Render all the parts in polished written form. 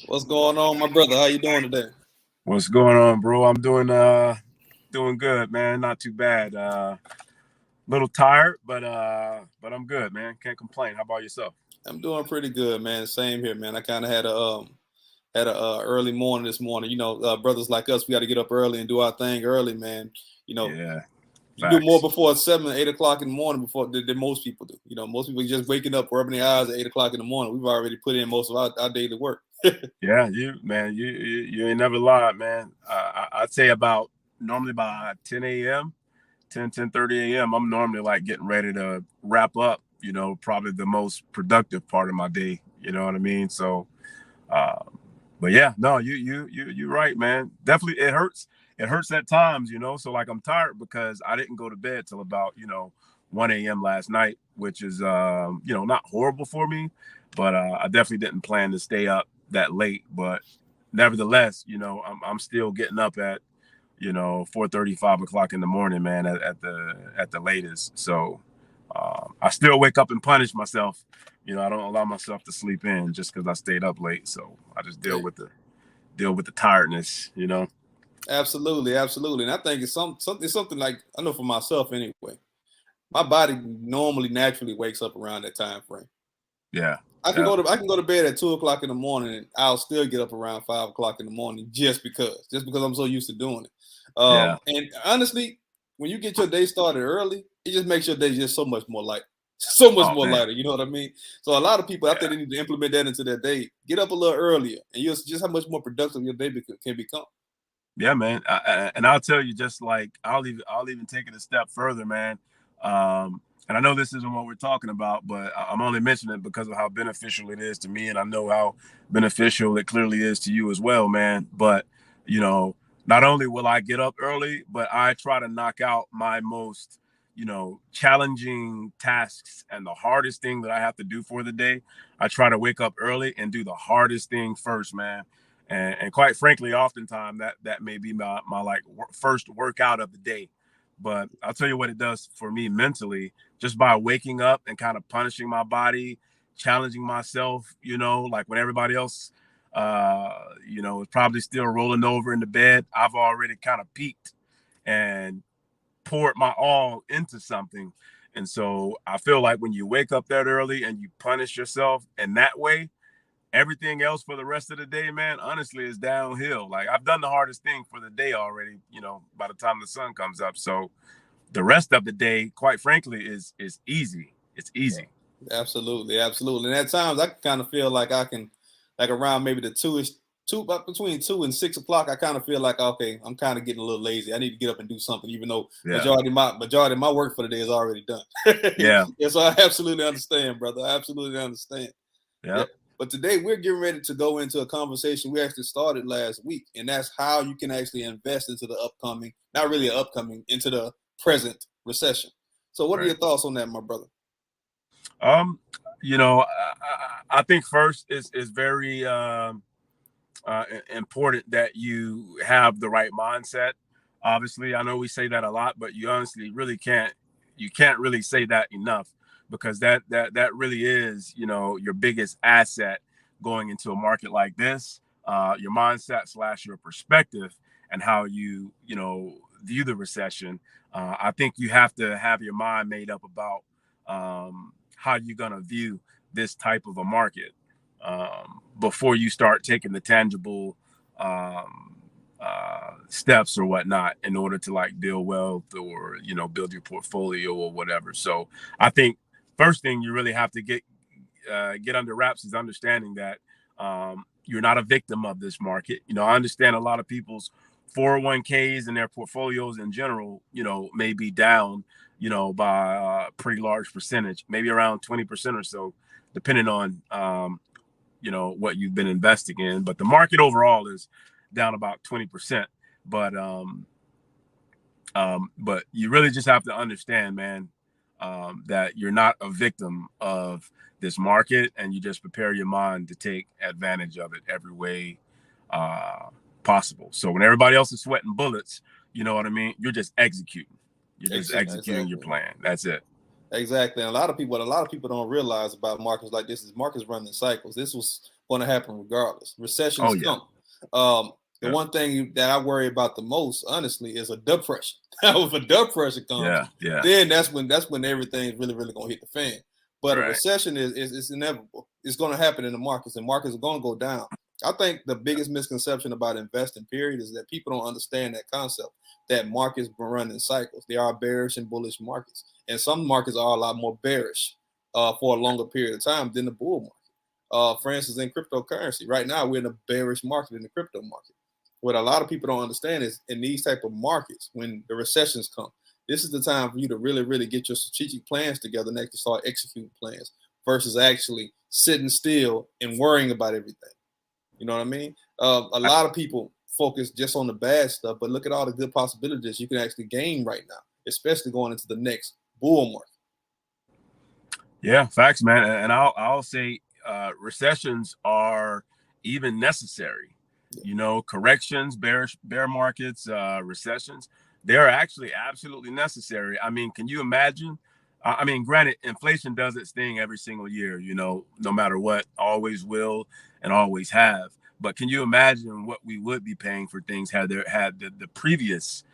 What's going on, my brother? How you doing today? What's going on, bro? I'm doing good, man. Not too bad. Little tired, but I'm good, man. Can't complain. How about yourself? I'm doing pretty good, man. Same here, man. I kind of had a early morning this morning. Brothers like us, we got to get up early and do our thing early, man. You know, Yeah, you do more facts. before 7, 8 o'clock in the morning before than most people do. Most people just waking up, rubbing their eyes at 8 o'clock in the morning. We've already put in most of our daily work. Yeah, you ain't never lied, man. I'd say about normally by 10 a.m., 10:30 a.m. I'm normally like getting ready to wrap up. Probably the most productive part of my day. You know what I mean? So, uh, but yeah, no, you're right, man. Definitely, it hurts. It hurts at times, So like, I'm tired because I didn't go to bed till about 1 a.m. last night, which is not horrible for me, but I definitely didn't plan to stay up that late. But nevertheless, I'm still getting up at 4:30, 5 o'clock in the morning, man, at the latest. So I still wake up and punish myself. I don't allow myself to sleep in just because I stayed up late. So I just deal Hey, with the tiredness. absolutely, absolutely. And I think it's something like I know for myself anyway. My body normally naturally wakes up around that time frame. Yeah, I can yeah, go to bed at 2 o'clock in the morning, and I'll still get up around 5 o'clock in the morning just because I'm so used to doing it. yeah. And honestly, when you get your day started early, it just makes your day just so much more light, so much Oh more man, lighter. You know what I mean? So a lot of people, I think yeah, they need to implement that into their day. Get up a little earlier, and you'll just how much more productive your day can become. yeah, man. And I'll tell you, just like I'll even take it a step further, man. And I know this isn't what we're talking about, but I'm only mentioning it because of how beneficial it is to me, and I know how beneficial it clearly is to you as well, man. But you know, not only will I get up early, but I try to knock out my most challenging tasks and the hardest thing that I have to do for the day. I try to wake up early and do the hardest thing first, man. And quite frankly, oftentimes that may be my like first workout of the day. But I'll tell you what it does for me mentally, just by waking up and kind of punishing my body, challenging myself, like when everybody else, is probably still rolling over in the bed. I've already kind of peaked and poured my all into something. And so I feel like when you wake up that early and you punish yourself in that way, everything else for the rest of the day, man, honestly, is downhill. Like, I've done the hardest thing for the day already, by the time the sun comes up. So the rest of the day, quite frankly, is easy. It's Yeah, easy. absolutely, absolutely. And at times, I kind of feel like I can, like around maybe the but between 2 and 6 o'clock, I kind of feel like okay, I'm kind of getting a little lazy. I need to get up and do something, even though Yeah. majority of my work for the day is already done. Yeah. Yeah, so I absolutely understand, brother. I absolutely understand. Yeah. Yeah. But today we're getting ready to go into a conversation we actually started last week, and that's how you can actually invest into the upcoming, not really upcoming, into the present recession. So, what are Right. your thoughts on that, my brother? Um, I think first is very important that you have the right mindset. Obviously, I know we say that a lot, but you honestly really can't. You can't really say that enough because that really is your biggest asset going into a market like this. Your mindset slash your perspective and how you view the recession. I think you have to have your mind made up about how you're gonna view this type of a market before you start taking the tangible steps or whatnot in order to like build wealth or build your portfolio or whatever. So I think first thing you really have to get under wraps is understanding that you're not a victim of this market. I understand a lot of people's 401ks and their portfolios in general, may be down, by a pretty large percentage, maybe around 20% or so, depending on what you've been investing in. But the market overall is down about 20%. But but you really just have to understand, man, that you're not a victim of this market, and you just prepare your mind to take advantage of it every way uh, possible. So when everybody else is sweating bullets, you know what I mean? You're just executing. You're just executing your Exactly. plan. That's it. Exactly. And a lot of people don't realize about markets like this is markets running in cycles. This was going to happen regardless. Oh Recessions yeah. come. The Yeah. one thing that I worry about the most, honestly, is a depression. If a depression comes, Yeah. Yeah. then that's when everything's really, really going to hit the fan. But a Right. recession is inevitable. It's going to happen in the markets, and markets are going to go down. I think the biggest misconception about investing, period, is that people don't understand that concept, that markets run in cycles. They are bearish and bullish markets. And some markets are a lot more bearish for a longer period of time than the bull market. For instance, in cryptocurrency, right now we're in a bearish market in the crypto market. What a lot of people don't understand is in these type of markets, when the recessions come, this is the time for you to really, really get your strategic plans together and actually start executing plans versus actually sitting still and worrying about everything. You know what I mean? A lot of people focus just on the bad stuff, but look at all the good possibilities you can actually gain right now, especially going into the next bull market. Yeah, facts, man. And I'll say recessions are even necessary. Yeah. You know, corrections, bear markets, recessions, they're actually absolutely necessary. I mean, can you imagine? I mean, granted, inflation does its thing every single year, you know, no matter what, always will and always have. But can you imagine what we would be paying for things had there had the previous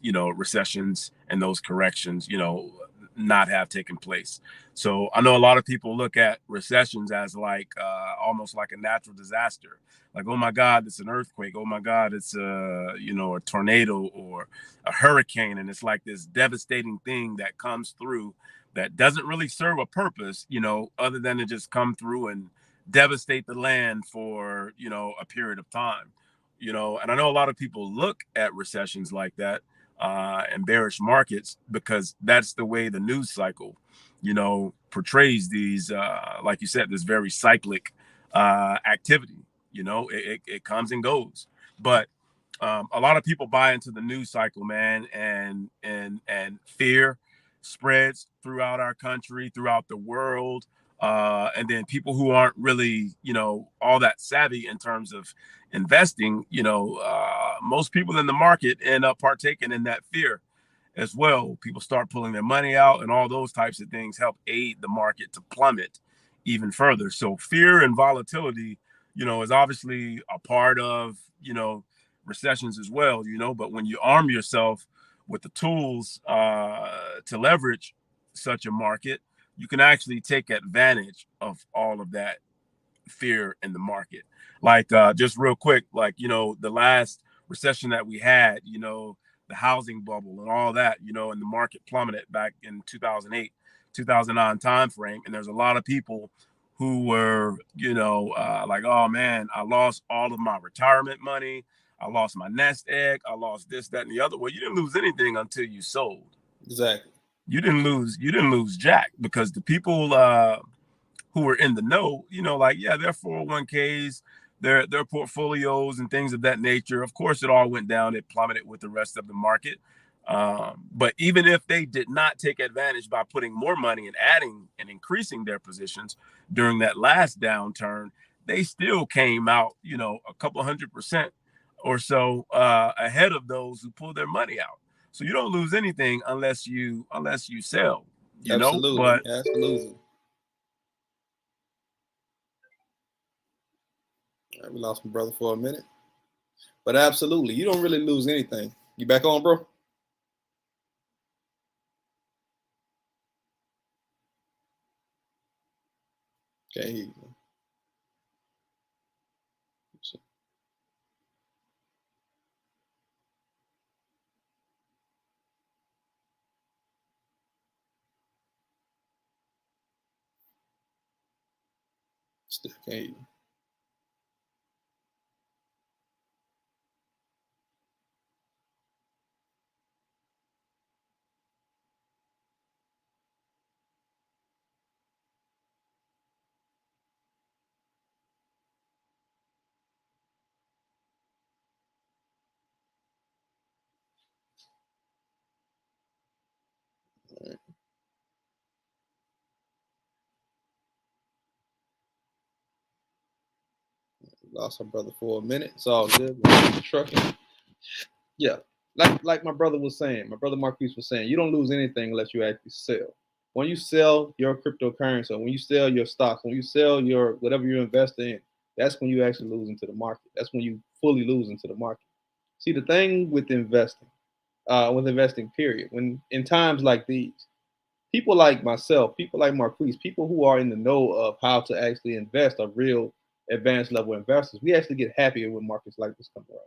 you know, recessions and those corrections, you know, not have taken place. So I know a lot of people look at recessions as like almost like a natural disaster. Like, oh my God, it's an earthquake. Oh my God, it's a, you know, a tornado or a hurricane. And it's like this devastating thing that comes through that doesn't really serve a purpose, you know, other than to just come through and devastate the land for, you know, a period of time. You know, and I know a lot of people look at recessions like that and bearish markets because that's the way the news cycle, you know, portrays these, like you said, this very cyclic activity. You know, it comes and goes, but a lot of people buy into the news cycle, man, and fear spreads throughout our country, throughout the world. And then people who aren't really, you know, all that savvy in terms of investing, you know, most people in the market end up partaking in that fear as well. People start pulling their money out, and all those types of things help aid the market to plummet even further. So fear and volatility, you know, is obviously a part of, you know, recessions as well, you know, but when you arm yourself with the tools to leverage such a market, you can actually take advantage of all of that fear in the market. Like just real quick, like, you know, the last recession that we had, you know, the housing bubble and all that, you know, and the market plummeted back in 2008, 2009 timeframe. And there's a lot of people who were, you know, like, oh man, I lost all of my retirement money. I lost my nest egg. I lost this, that, and the other. Well, you didn't lose anything until you sold. Exactly. You didn't lose jack, because the people who were in the know, you know, like, yeah, their 401ks, their portfolios and things of that nature. Of course, it all went down. It plummeted with the rest of the market. But even if they did not take advantage by putting more money and adding and increasing their positions during that last downturn, they still came out, you know, a couple 100% or so ahead of those who pulled their money out. So you don't lose anything unless you sell, you know. Absolutely. But Absolutely. We lost my brother for a minute. But absolutely, you don't really lose anything. You back on, bro? Can't hear you. Still can't hear you. Lost my brother for a minute. It's all good. We're trucking. Yeah. Like my brother was saying, my brother Marquise was saying, you don't lose anything unless you actually sell. When you sell your cryptocurrency, when you sell your stocks, when you sell your whatever you invest in, that's when you actually lose into the market. That's when you fully lose into the market. See, the thing with investing, period, when in times like these, people like myself, people like Marquise, people who are in the know of how to actually invest are real advanced level investors. We actually get happier when markets like this come around.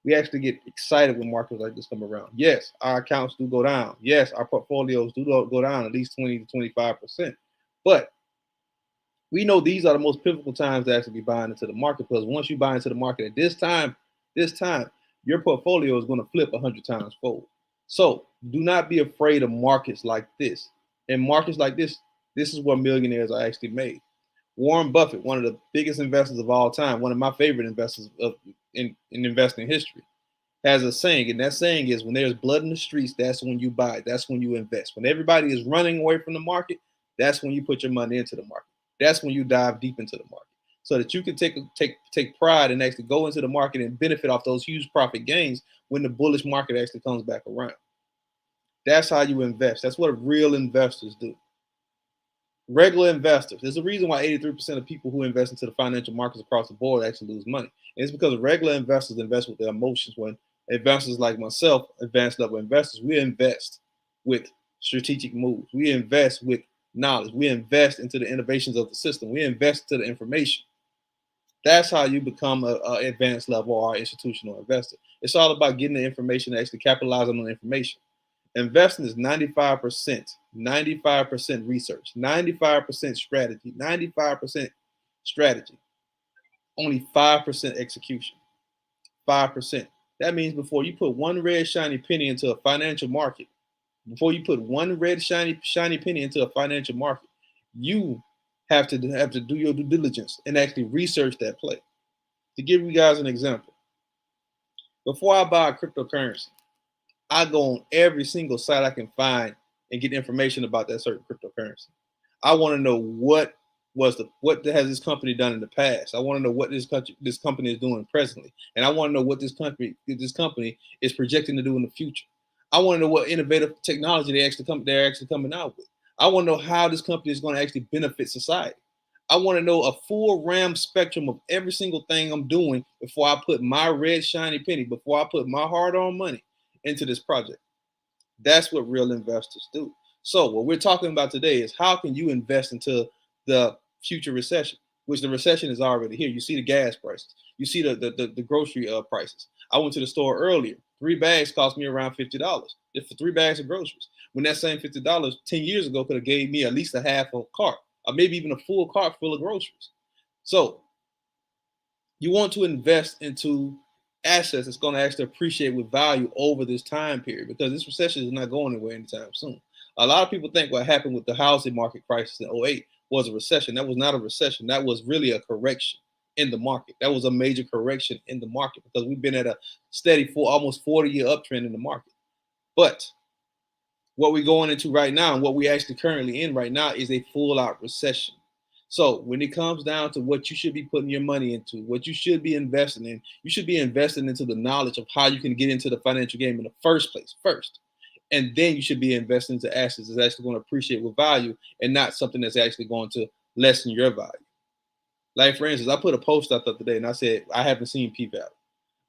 We actually get excited when markets like this come around. Yes, our accounts do go down. Yes, our portfolios do go down at least 20 to 25%. But we know these are the most pivotal times to actually be buying into the market, because once you buy into the market at this time, your portfolio is going to flip 100 times forward. So do not be afraid of markets like this. In markets like this is where millionaires are actually made. Warren Buffett, one of the biggest investors of all time, one of my favorite investors in investing history, has a saying, and that saying is, when there's blood in the streets, that's when you buy, that's when you invest. When everybody is running away from the market, that's when you put your money into the market. That's when you dive deep into the market, so that you can take pride and actually go into the market and benefit off those huge profit gains when the bullish market actually comes back around. That's how you invest. That's what real investors do. Regular investors. There's a reason why 83% of people who invest into the financial markets across the board actually lose money. And it's because regular investors invest with their emotions. When investors like myself, advanced level investors, we invest with strategic moves. We invest with knowledge. We invest into the innovations of the system. We invest into the information. That's how you become an advanced level or institutional investor. It's all about getting the information and actually capitalizing on the information. Investing is 95% research, 95% strategy, 95% strategy, only 5% execution. 5%. That means before you put one red shiny penny into a financial market, before you put one red shiny penny into a financial market, you have to do your due diligence and actually research that play. To give you guys an example, before I buy a cryptocurrency, I go on every single site I can find and get information about that certain cryptocurrency. I want to know what has this company done in the past. I want to know what this company is doing presently, and I want to know what this company is projecting to do in the future. I want to know what innovative technology they're actually coming out with. I want to know how this company is going to actually benefit society. I want to know a full RAM spectrum of every single thing I'm doing before I put my red shiny penny, before I put my hard-earned money into this project. That's what real investors do. So what we're talking about today is, how can you invest into the future recession, which the recession is already here. You see the gas prices. You see the grocery prices. I went to the store earlier. 3 bags cost me around $50 just for 3 bags of groceries. When that same $50 10 years ago could have gave me at least a half a cart, or maybe even a full cart full of groceries. So you want to invest into assets that's going to actually appreciate with value over this time period, because this recession is not going anywhere anytime soon. A lot of people think what happened with the housing market crisis in '08 was a recession. That was not a recession. That was really a correction in the market. That was a major correction in the market, because we've been at a steady for almost 40-year uptrend in the market. But what we're going into right now, and what we're actually currently in right now, is a full-out recession. So when it comes down to what you should be putting your money into, what you should be investing in, you should be investing into the knowledge of how you can get into the financial game in the first place first. And then you should be investing into assets that's actually going to appreciate with value, and not something that's actually going to lessen your value. Like, for instance, I put a post out the other day and I said, I haven't seen P-Valley.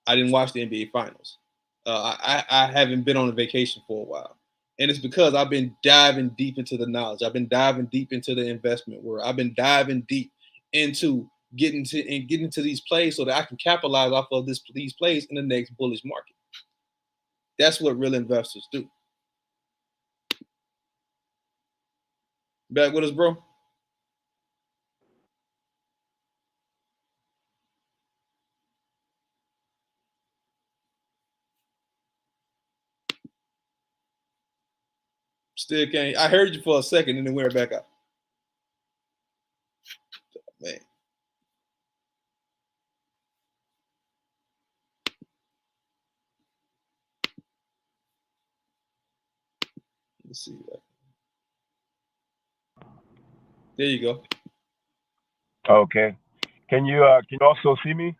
I didn't watch the NBA Finals. I haven't been on a vacation for a while. And it's because I've been diving deep into the knowledge. I've been diving deep into the investment world. I've been diving deep into getting to these plays so that I can capitalize off of these plays in the next bullish market. That's what real investors do. Back with us, bro? Still can't. I heard you for a second and then went back out. Man. Let's see. There you go. Okay. Can you also see me?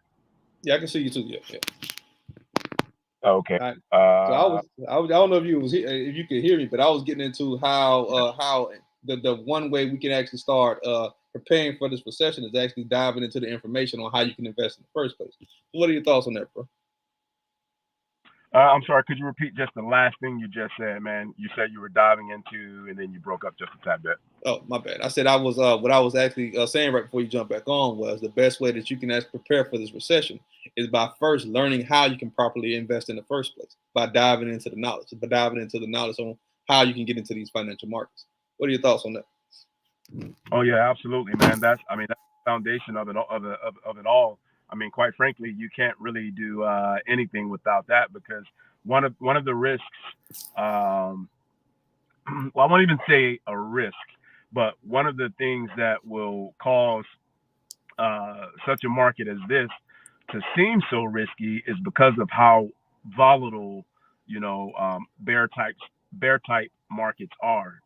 Yeah, I can see you too. Yeah. Okay. Right. So I don't know if you could hear me, but I was getting into how the one way we can actually start preparing for this recession is actually diving into the information on how you can invest in the first place. What are your thoughts on that, bro? I'm sorry, could you repeat just the last thing you just said, man? You said you were diving into, and then you broke up just a tad bit. Oh, my bad. I said I was what I was actually saying right before you jump back on was the best way that you can actually prepare for this recession is by first learning how you can properly invest in the first place by diving into the knowledge, by diving into the knowledge on how you can get into these financial markets. What are your thoughts on that? Oh yeah, absolutely, man. That's the foundation of of it all. I mean, quite frankly, you can't really do anything without that because one of the risks, um, well, I won't even say a risk, but one of the things that will cause such a market as this to seem so risky is because of how volatile, bear type markets are.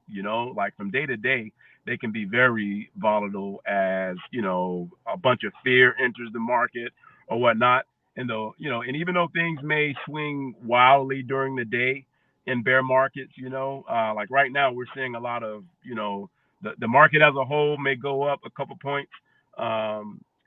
Like from day to day, they can be very volatile as a bunch of fear enters the market or whatnot. And even though things may swing wildly during the day in bear markets, like right now we're seeing a lot of the market as a whole may go up a couple points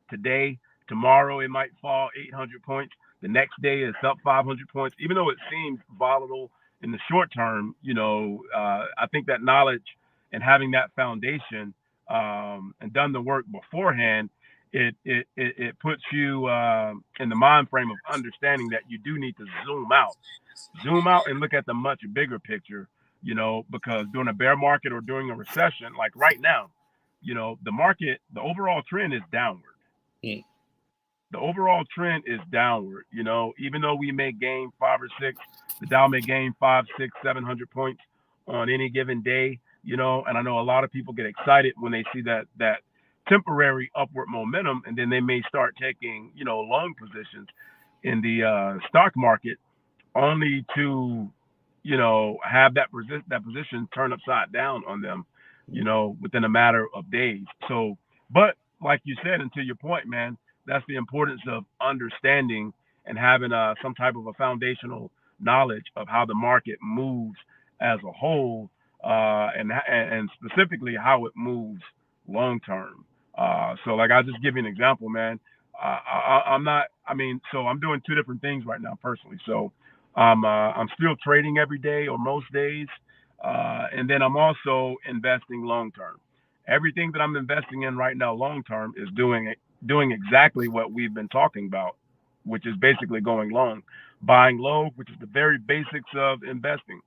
today. Tomorrow it might fall 800 points. The next day it's up 500 points. Even though it seems volatile in the short term, I think that knowledge and having that foundation and done the work beforehand, it puts you in the mind frame of understanding that you do need to zoom out and look at the much bigger picture. Because during a bear market or during a recession, like right now, the overall trend is downward. Mm. The overall trend is downward. Even though we may gain 5 or 6, the Dow may gain 5, 6, 700 points on any given day. And I know a lot of people get excited when they see that temporary upward momentum, and then they may start taking long positions in the stock market, only to have that position turn upside down on them, within a matter of days. So, but like you said, and to your point, man, that's the importance of understanding and having some type of a foundational knowledge of how the market moves as a whole, and specifically how it moves long term. So, like, I'll just give you an example, man. I'm not. I mean, so I'm doing two different things right now personally. So I'm still trading every day or most days, and then I'm also investing long term. Everything that I'm investing in right now long term is doing exactly what we've been talking about, which is basically going long, buying low, which is the very basics of investing,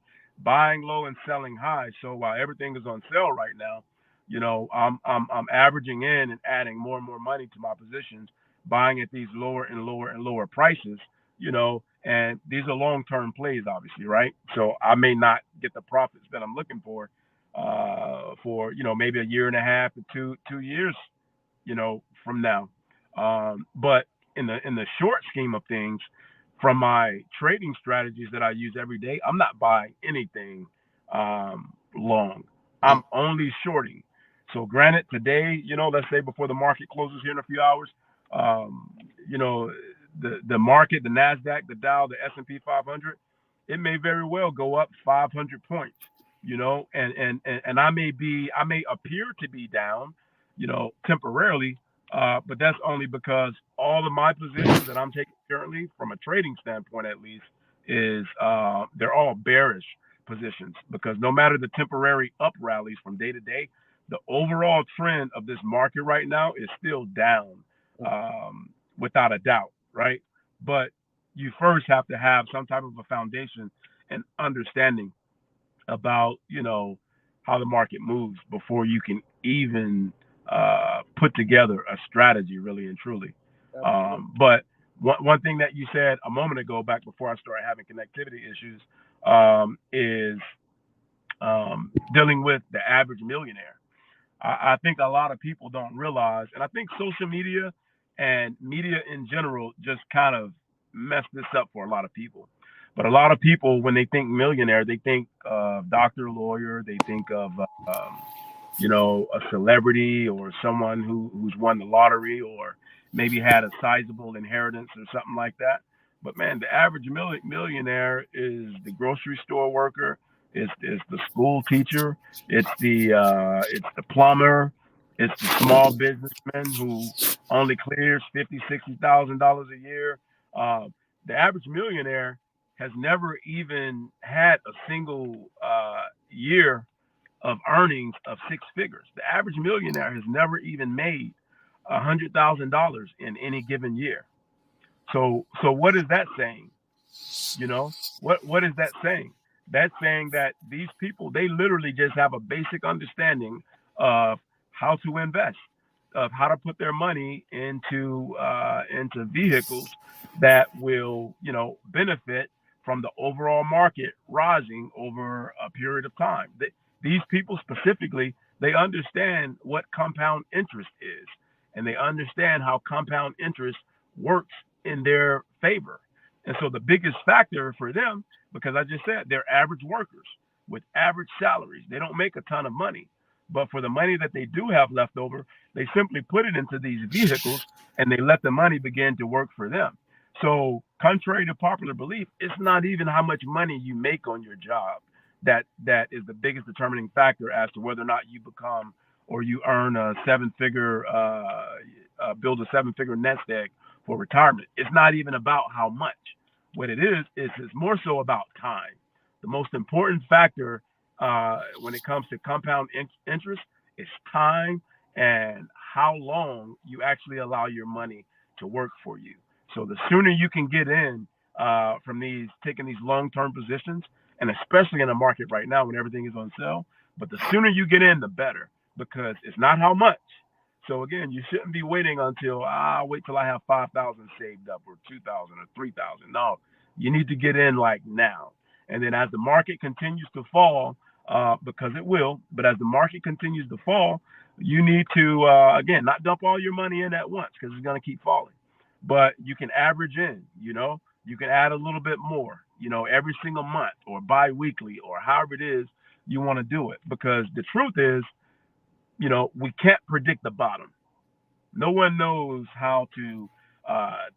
buying low and selling high. So while everything is on sale right now, I'm averaging in and adding more and more money to my positions, buying at these lower and lower and lower prices, and these are long-term plays, obviously, right? So I may not get the profits that I'm looking for maybe a year and a half to 2 years, from now. But in the short scheme of things, from my trading strategies that I use every day, I'm not buying anything long. I'm only shorting. So granted, today, let's say before the market closes here in a few hours, um, you know, the market, the Nasdaq, the Dow, the S&P 500, it may very well go up 500 points. And I may appear to be down, temporarily, but that's only because all of my positions that I'm taking currently, from a trading standpoint at least, is they're all bearish positions, because no matter the temporary up rallies from day to day, the overall trend of this market right now is still down, without a doubt, right? But you first have to have some type of a foundation and understanding about how the market moves before you can even put together a strategy, really and truly. But one thing that you said a moment ago, back before I started having connectivity issues, is dealing with the average millionaire. I think a lot of people don't realize, and I think social media and media in general just kind of messed this up for a lot of people. But a lot of people, when they think millionaire, they think doctor, lawyer, they think of a celebrity, or someone who's won the lottery, or maybe had a sizable inheritance or something like that. But man, the average millionaire is the grocery store worker, it's the school teacher, it's the plumber, it's the small businessman who only clears $50,000-$60,000 a year. Uh, the average millionaire has never even had a single year of earnings of six figures. The average millionaire has never even made $100,000 in any given year. So what is that saying? You know, what is that saying? That's saying that these people, they literally just have a basic understanding of how to invest, of how to put their money into vehicles that will, benefit from the overall market rising over a period of time. These people specifically, they understand what compound interest is, and they understand how compound interest works in their favor. And so the biggest factor for them, because I just said they're average workers with average salaries. They don't make a ton of money. But for the money that they do have left over, they simply put it into these vehicles and they let the money begin to work for them. So, contrary to popular belief, it's not even how much money you make on your job that is the biggest determining factor as to whether or not you become or you earn a build a seven figure nest egg for retirement. It's not even about how much. What it is it's more so about time. The most important factor when it comes to compound interest is time and how long you actually allow your money to work for you. So the sooner you can get in from taking these long-term positions, and especially in the market right now when everything is on sale, but the sooner you get in, the better, because it's not how much. So again, you shouldn't be waiting until wait till I have 5,000 saved up or 2,000 or 3,000. No, you need to get in like now. And then as the market continues to fall, because it will, but as the market continues to fall, you need to again not dump all your money in at once because it's going to keep falling. But you can average in. You can add a little bit more. Every single month or bi-weekly or however it is you want to do it. Because the truth is, we can't predict the bottom. No one knows how to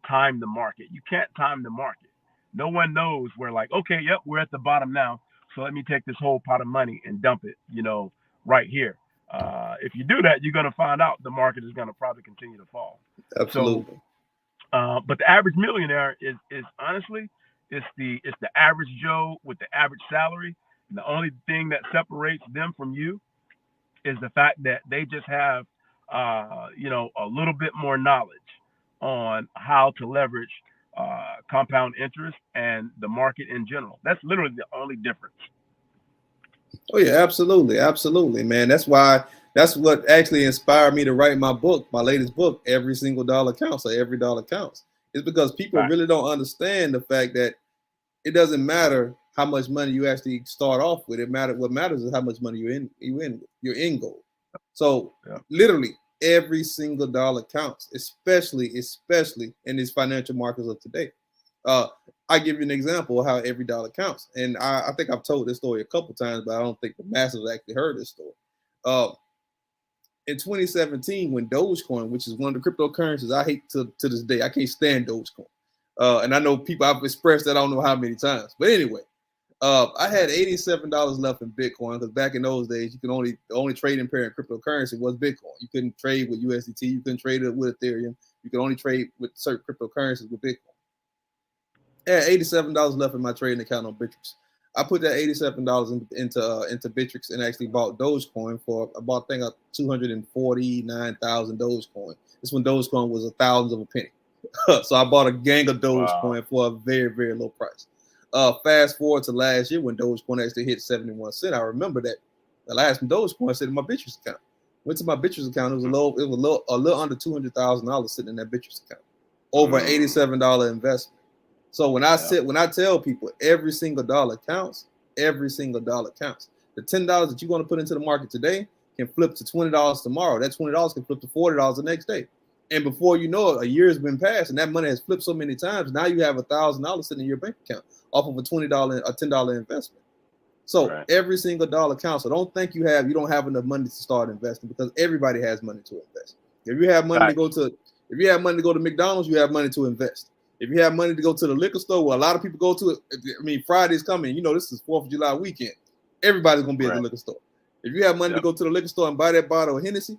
time the market. You can't time the market. No one knows where, like, okay, yep, we're at the bottom now. So let me take this whole pot of money and dump it, right here. If you do that, you're going to find out the market is going to probably continue to fall. Absolutely. But the average millionaire is honestly, it's the average Joe with the average salary. And the only thing that separates them from you is the fact that they just have, a little bit more knowledge on how to leverage compound interest and the market in general. That's literally the only difference. Oh yeah, absolutely, absolutely, man. That's what actually inspired me to write my book, my latest book, Every Single Dollar Counts, or Every Dollar Counts. It's because people Right. really don't understand the fact that it doesn't matter how much money you actually start off with. What matters is how much money your end goal. So Yeah. literally every single dollar counts, especially in these financial markets of today. Uh, I give you an example of how every dollar counts, and I think I've told this story a couple times, but I don't think the masses actually heard this story. Uh, in 2017, when Dogecoin, which is one of the cryptocurrencies I hate to this day, I can't stand Dogecoin. And I know people, I've expressed that I don't know how many times. But anyway, I had $87 left in Bitcoin because back in those days, the only trading pair in cryptocurrency was Bitcoin. You couldn't trade with USDT, you couldn't trade it with Ethereum, you could only trade with certain cryptocurrencies with Bitcoin. I had $87 left in my trading account on Bittrex. I put that $87 into Bittrex and actually bought Dogecoin for about, I think, 249,000 Dogecoin. This when Dogecoin was a thousandth of a penny. So I bought a gang of Dogecoin for a very, very low price. Fast forward to last year when Dogecoin actually hit 71 cents. I remember that the last Dogecoin sitting in my Bittrex account. Went to my Bittrex account. It was a little under $200,000 sitting in that Bittrex account. Over an $87 investment. So when I tell people every single dollar counts, every single dollar counts. The $10 that you're going to put into the market today can flip to $20 tomorrow. That $20 can flip to $40 the next day. And before you know it, a year has been passed, and that money has flipped so many times. Now you have $1,000 sitting in your bank account off of a $10 investment. So every single dollar counts. So don't think you don't have enough money to start investing, because everybody has money to invest. If you have money to go to McDonald's, you have money to invest. If you have money to go to the liquor store, well, a lot of people go to it. I mean, Friday's coming. This is 4th of July weekend. Everybody's gonna be at the Right. liquor store. If you have money to go to the liquor store and buy that bottle of Hennessy,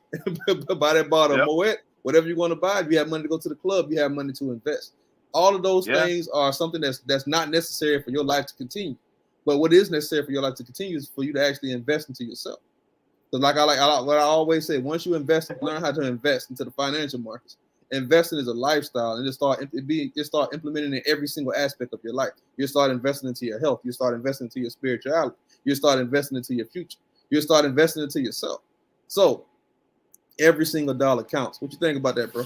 buy that bottle of Moet, whatever you want to buy, if you have money to go to the club, you have money to invest. All of those things are something that's not necessary for your life to continue. But what is necessary for your life to continue is for you to actually invest into yourself. So what I always say, once you learn how to invest into the financial markets. Investing is a lifestyle, and start implementing it in every single aspect of your life. You start investing into your health. You start investing into your spirituality. You start investing into your future. You start investing into yourself. So every single dollar counts. What you think about that, bro?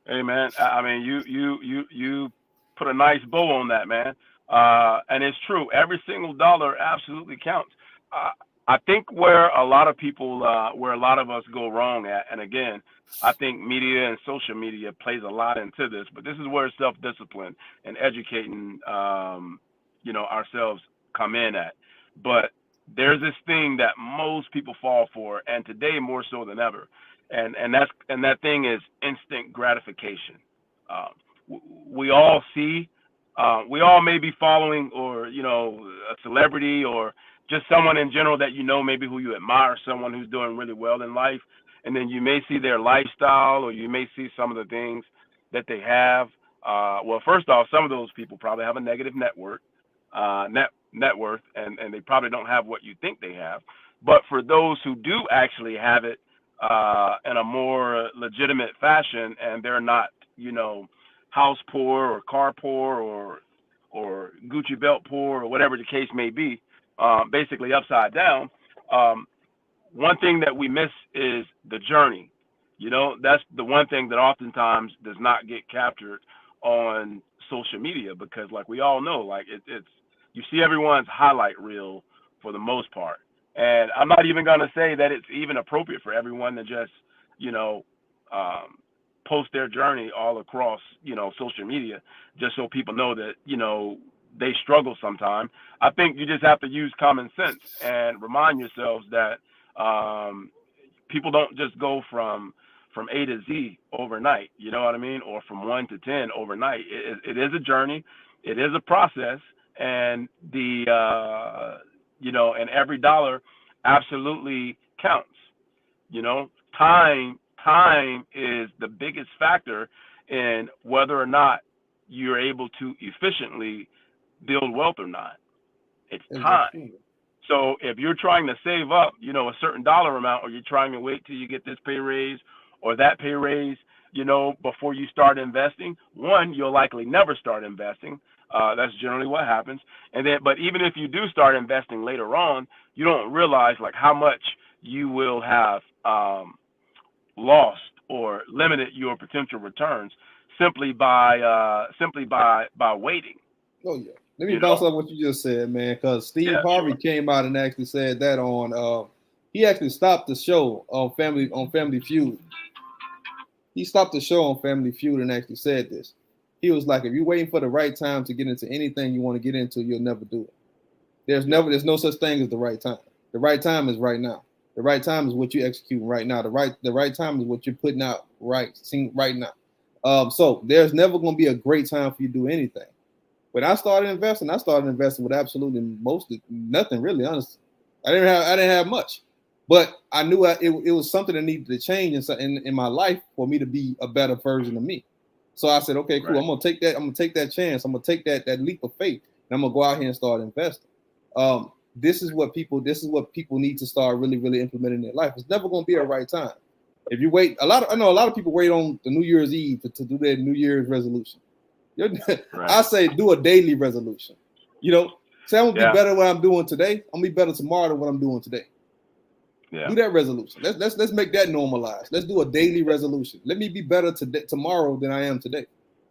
Hey man, I mean, you put a nice bow on that, man. And it's true. Every single dollar absolutely counts. Uh, I think where a lot of people, where a lot of us go wrong at, and again, I think media and social media plays a lot into this. But this is where self-discipline and educating, ourselves come in at. But there's this thing that most people fall for, and today more so than ever, and that thing is instant gratification. We all see, we all may be following, or a celebrity, or just someone in general that maybe who you admire, someone who's doing really well in life, and then you may see their lifestyle, or you may see some of the things that they have. Well, first off, some of those people probably have a negative net worth, and they probably don't have what you think they have. But for those who do actually have it, in a more legitimate fashion, and they're not, house poor or car poor or Gucci belt poor or whatever the case may be, basically upside down. Um, One thing that we miss is the journey. That's the one thing that oftentimes does not get captured on social media, because, like we all know, like it's you see everyone's highlight reel for the most part, and I'm not even gonna say that it's even appropriate for everyone to just you know um, post their journey all across social media, just so people know that they struggle sometimes. I think you just have to use common sense and remind yourselves that um, people don't just go from A to Z overnight. You know what I mean? Or from 1 to 10 overnight. It is a journey. It is a process, and and every dollar absolutely counts. You know, time is the biggest factor in whether or not you're able to efficiently build wealth or not. It's time. Exactly. So if you're trying to save up, a certain dollar amount, or you're trying to wait till you get this pay raise or that pay raise, before you start investing, one, you'll likely never start investing. That's generally what happens. But even if you do start investing later on, you don't realize like how much you will have lost or limited your potential returns simply by waiting. Oh yeah. Let me You bounce know? off what you just said, man. Because Steve Yeah, Harvey sure. came out and actually said that on. He actually stopped the show on Family Feud. He stopped the show on Family Feud and actually said this. He was like, if you're waiting for the right time to get into anything you want to get into, you'll never do it. Yep. There's no such thing as the right time. The right time is right now. The right time is what you're executing right now. The right time is what you're putting out right now. So there's never going to be a great time for you to do anything. When I started investing with absolutely mostly nothing really, honestly. I didn't have much, but I knew it was something that needed to change in my life for me to be a better version of me. So I said, okay, cool. Right. I'm gonna take that. I'm gonna take that chance. I'm gonna take that leap of faith, and I'm gonna go out here and start investing. This is what people need to start really, really implementing in their life. It's never gonna be a right time. If you wait, I know a lot of people wait on the New Year's Eve to do their New Year's resolution. Right. I say do a daily resolution. Say I'm gonna be Yeah. better at what I'm doing today. I'm gonna be better tomorrow than what I'm doing today. Yeah. Do that resolution. Let's make that normalized. Let's do a daily resolution. Let me be better tomorrow than I am today,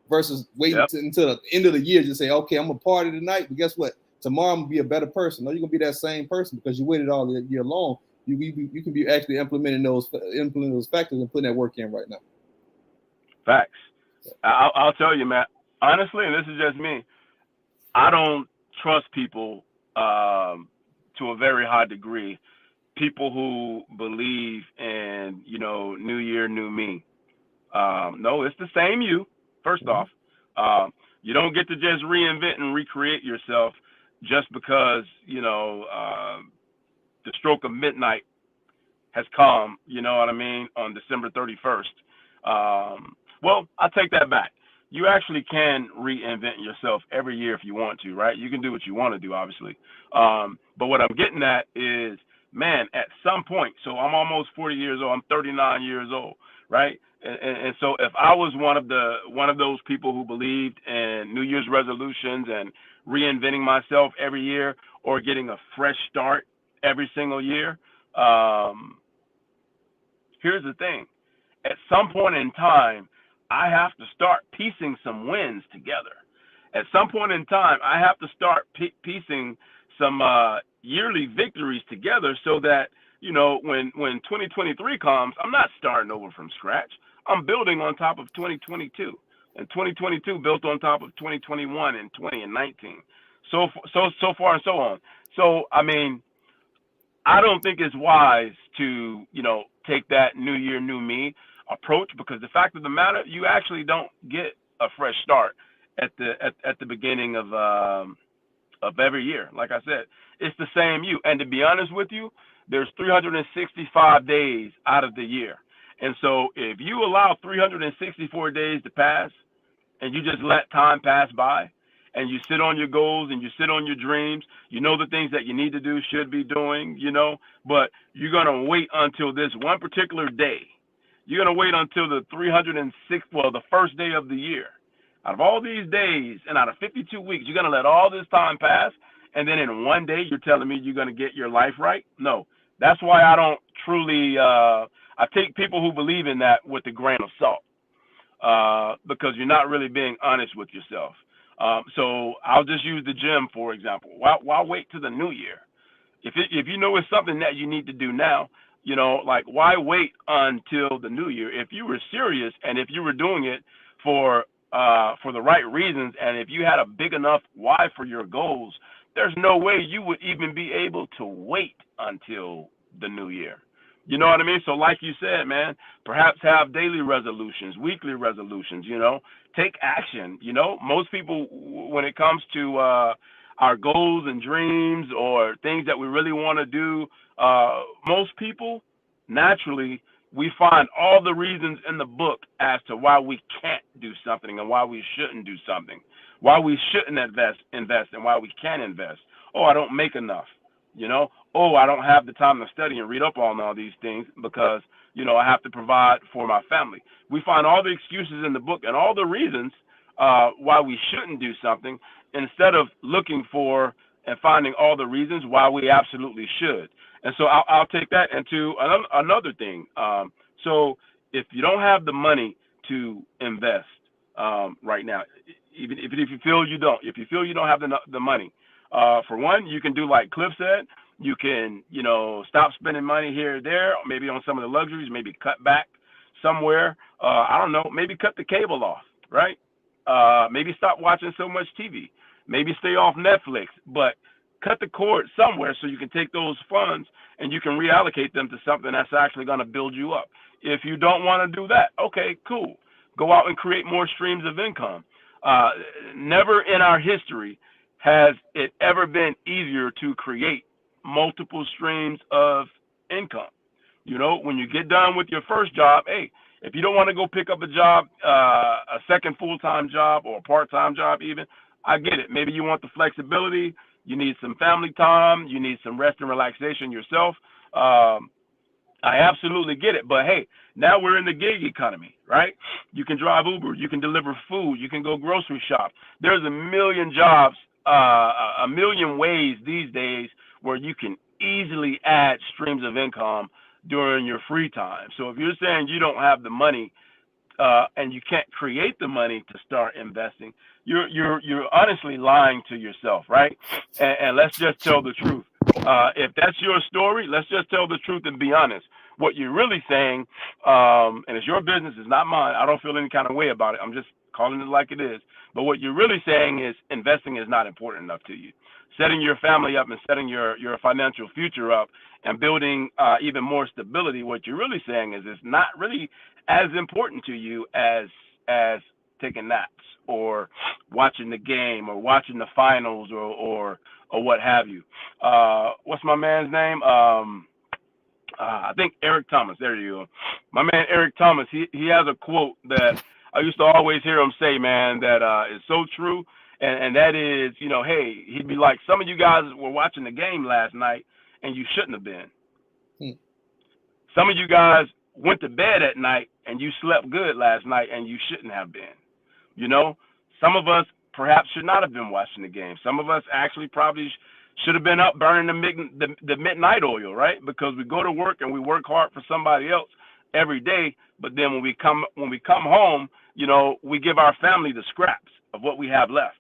versus waiting Yep. until the end of the year to say, okay, I'm gonna party tonight, but guess what? Tomorrow I'm gonna be a better person. No, you're gonna be that same person because you waited all year long. You can be actually implementing those factors and putting that work in right now. Facts. I'll tell you, Matt. Honestly, and this is just me. I don't trust people to a very high degree. People who believe in New Year, new me. No, it's the same you. First Mm-hmm. off, you don't get to just reinvent and recreate yourself just because, the stroke of midnight has come, you know what I mean, on December 31st. Well, I take that back. You actually can reinvent yourself every year if you want to, right? You can do what you want to do, obviously. But what I'm getting at is, man, at some point, so I'm almost 40 years old. I'm 39 years old, right? And so if I was one of those people who believed in New Year's resolutions and reinventing myself every year or getting a fresh start every single year, um, here's the thing. At some point in time, I have to start piecing some wins together. At some point in time, I have to start piecing some yearly victories together so that, when 2023 comes, I'm not starting over from scratch. I'm building on top of 2022, and 2022 built on top of 2021 and 20 and 19. So far and so on. So I mean, I don't think it's wise to, take that new year, new me approach, because the fact of the matter, you actually don't get a fresh start at the beginning of every year. Like I said, it's the same you. And to be honest with you, there's 365 days out of the year. And so if you allow 364 days to pass and you just let time pass by, and you sit on your goals and you sit on your dreams, you know the things that you need to do, should be doing, but you're going to wait until this one particular day. You're going to wait until the 306, the first day of the year. Out of all these days and out of 52 weeks, you're going to let all this time pass, and then in one day you're telling me you're going to get your life right? No. That's why I don't truly, I take people who believe in that with a grain of salt, because you're not really being honest with yourself. So I'll just use the gym, for example. Why wait to the new year? If you know it's something that you need to do now, like, why wait until the new year? If you were serious and if you were doing it for the right reasons, and if you had a big enough why for your goals, there's no way you would even be able to wait until the new year. You know what I mean? So like you said, man, perhaps have daily resolutions, weekly resolutions, take action. Most people, when it comes to our goals and dreams or things that we really want to do, most people, naturally, we find all the reasons in the book as to why we can't do something and why we shouldn't do something, why we shouldn't invest and why we can invest. Oh, I don't make enough. Oh, I don't have the time to study and read up on all these things because, I have to provide for my family. We find all the excuses in the book and all the reasons why we shouldn't do something, instead of looking for and finding all the reasons why we absolutely should. And so I'll take that into another thing. So if you don't have the money to invest right now, even if you feel you don't, have the money, for one, you can do like Cliff said. You can, stop spending money here or there, maybe on some of the luxuries, maybe cut back somewhere. I don't know, maybe cut the cable off, right? Maybe stop watching so much TV. Maybe stay off Netflix, but cut the cord somewhere so you can take those funds and you can reallocate them to something that's actually going to build you up. If you don't want to do that, okay, cool. Go out and create more streams of income. Never in our history has it ever been easier to create multiple streams of income. When you get done with your first job, hey, if you don't want to go pick up a job, a second full-time job or a part-time job even, I get it. Maybe you want the flexibility. You need some family time. You need some rest and relaxation yourself. I absolutely get it. But hey, now we're in the gig economy, right? You can drive Uber. You can deliver food. You can go grocery shop. There's a million jobs, a million ways these days where you can easily add streams of income during your free time. So if you're saying you don't have the money and you can't create the money to start investing, you're honestly lying to yourself, right? And let's just tell the truth. If that's your story, let's just tell the truth and be honest. What you're really saying, and it's your business, it's not mine. I don't feel any kind of way about it. I'm just calling it like it is. But what you're really saying is investing is not important enough to you. Setting your family up and setting your financial future up and building even more stability, what you're really saying is it's not really as important to you as taking naps or watching the game or watching the finals or or what have you. What's my man's name? I think Eric Thomas. There you go. My man Eric Thomas. He has a quote that I used to always hear him say, man, that is so true, and that is, hey, he'd be like, some of you guys were watching the game last night, and you shouldn't have been. Hmm. Some of you guys went to bed at night, and you slept good last night, and you shouldn't have been. Some of us perhaps should not have been watching the game. Some of us actually probably should have been up burning the midnight oil, right? Because we go to work and we work hard for somebody else every day, but then when we come home, we give our family the scraps of what we have left.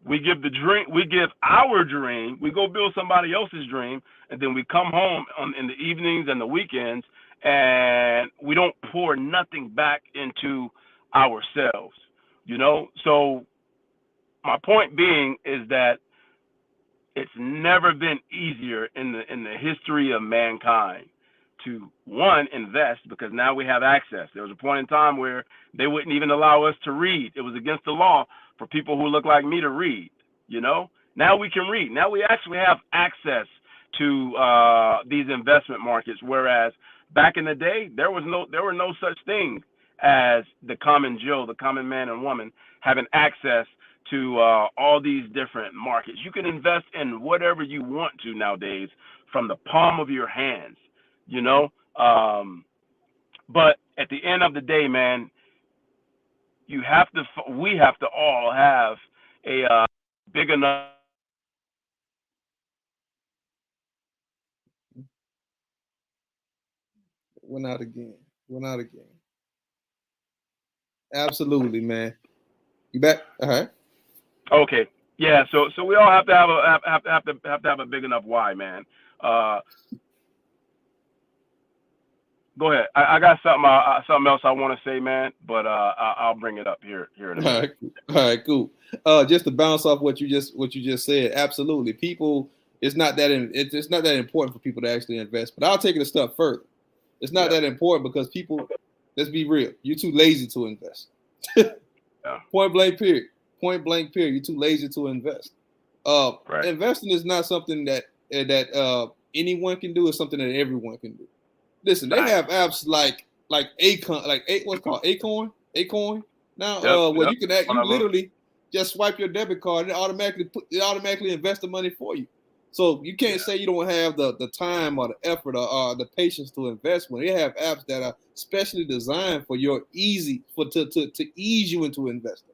We give our dream, we go build somebody else's dream, and then we come home in the evenings and the weekends, and we don't pour nothing back into ourselves. So my point being is that it's never been easier in the history of mankind to, one, invest, because now we have access. There was a point in time where they wouldn't even allow us to read. It was against the law for people who look like me to read. Now we can read. Now we actually have access to these investment markets, whereas back in the day there were no such thing as the common Joe, the common man and woman, having access to all these different markets. You can invest in whatever you want to nowadays from the palm of your hands, but at the end of the day, man, we have to all have a big enough. Went out again. Absolutely, man. You back? All right. Okay. Yeah. So we all have to have a big enough why, man. Go ahead. I got something else I want to say, man, but I'll bring it up here in a minute. All right, cool. Just to bounce off what you just said, absolutely. People, it's not that important for people to actually invest. But I'll take it a step further. It's not that important because people, let's be real, you're too lazy to invest. Point blank period. You're too lazy to invest. Right. Investing is not something that anyone can do. It's something that everyone can do. Listen, they have apps like what's called Acorn now, where you literally just swipe your debit card and it automatically invest the money for you. So you can't say you don't have the time or the effort or the patience to invest when they have apps that are specially designed for to ease you into investing.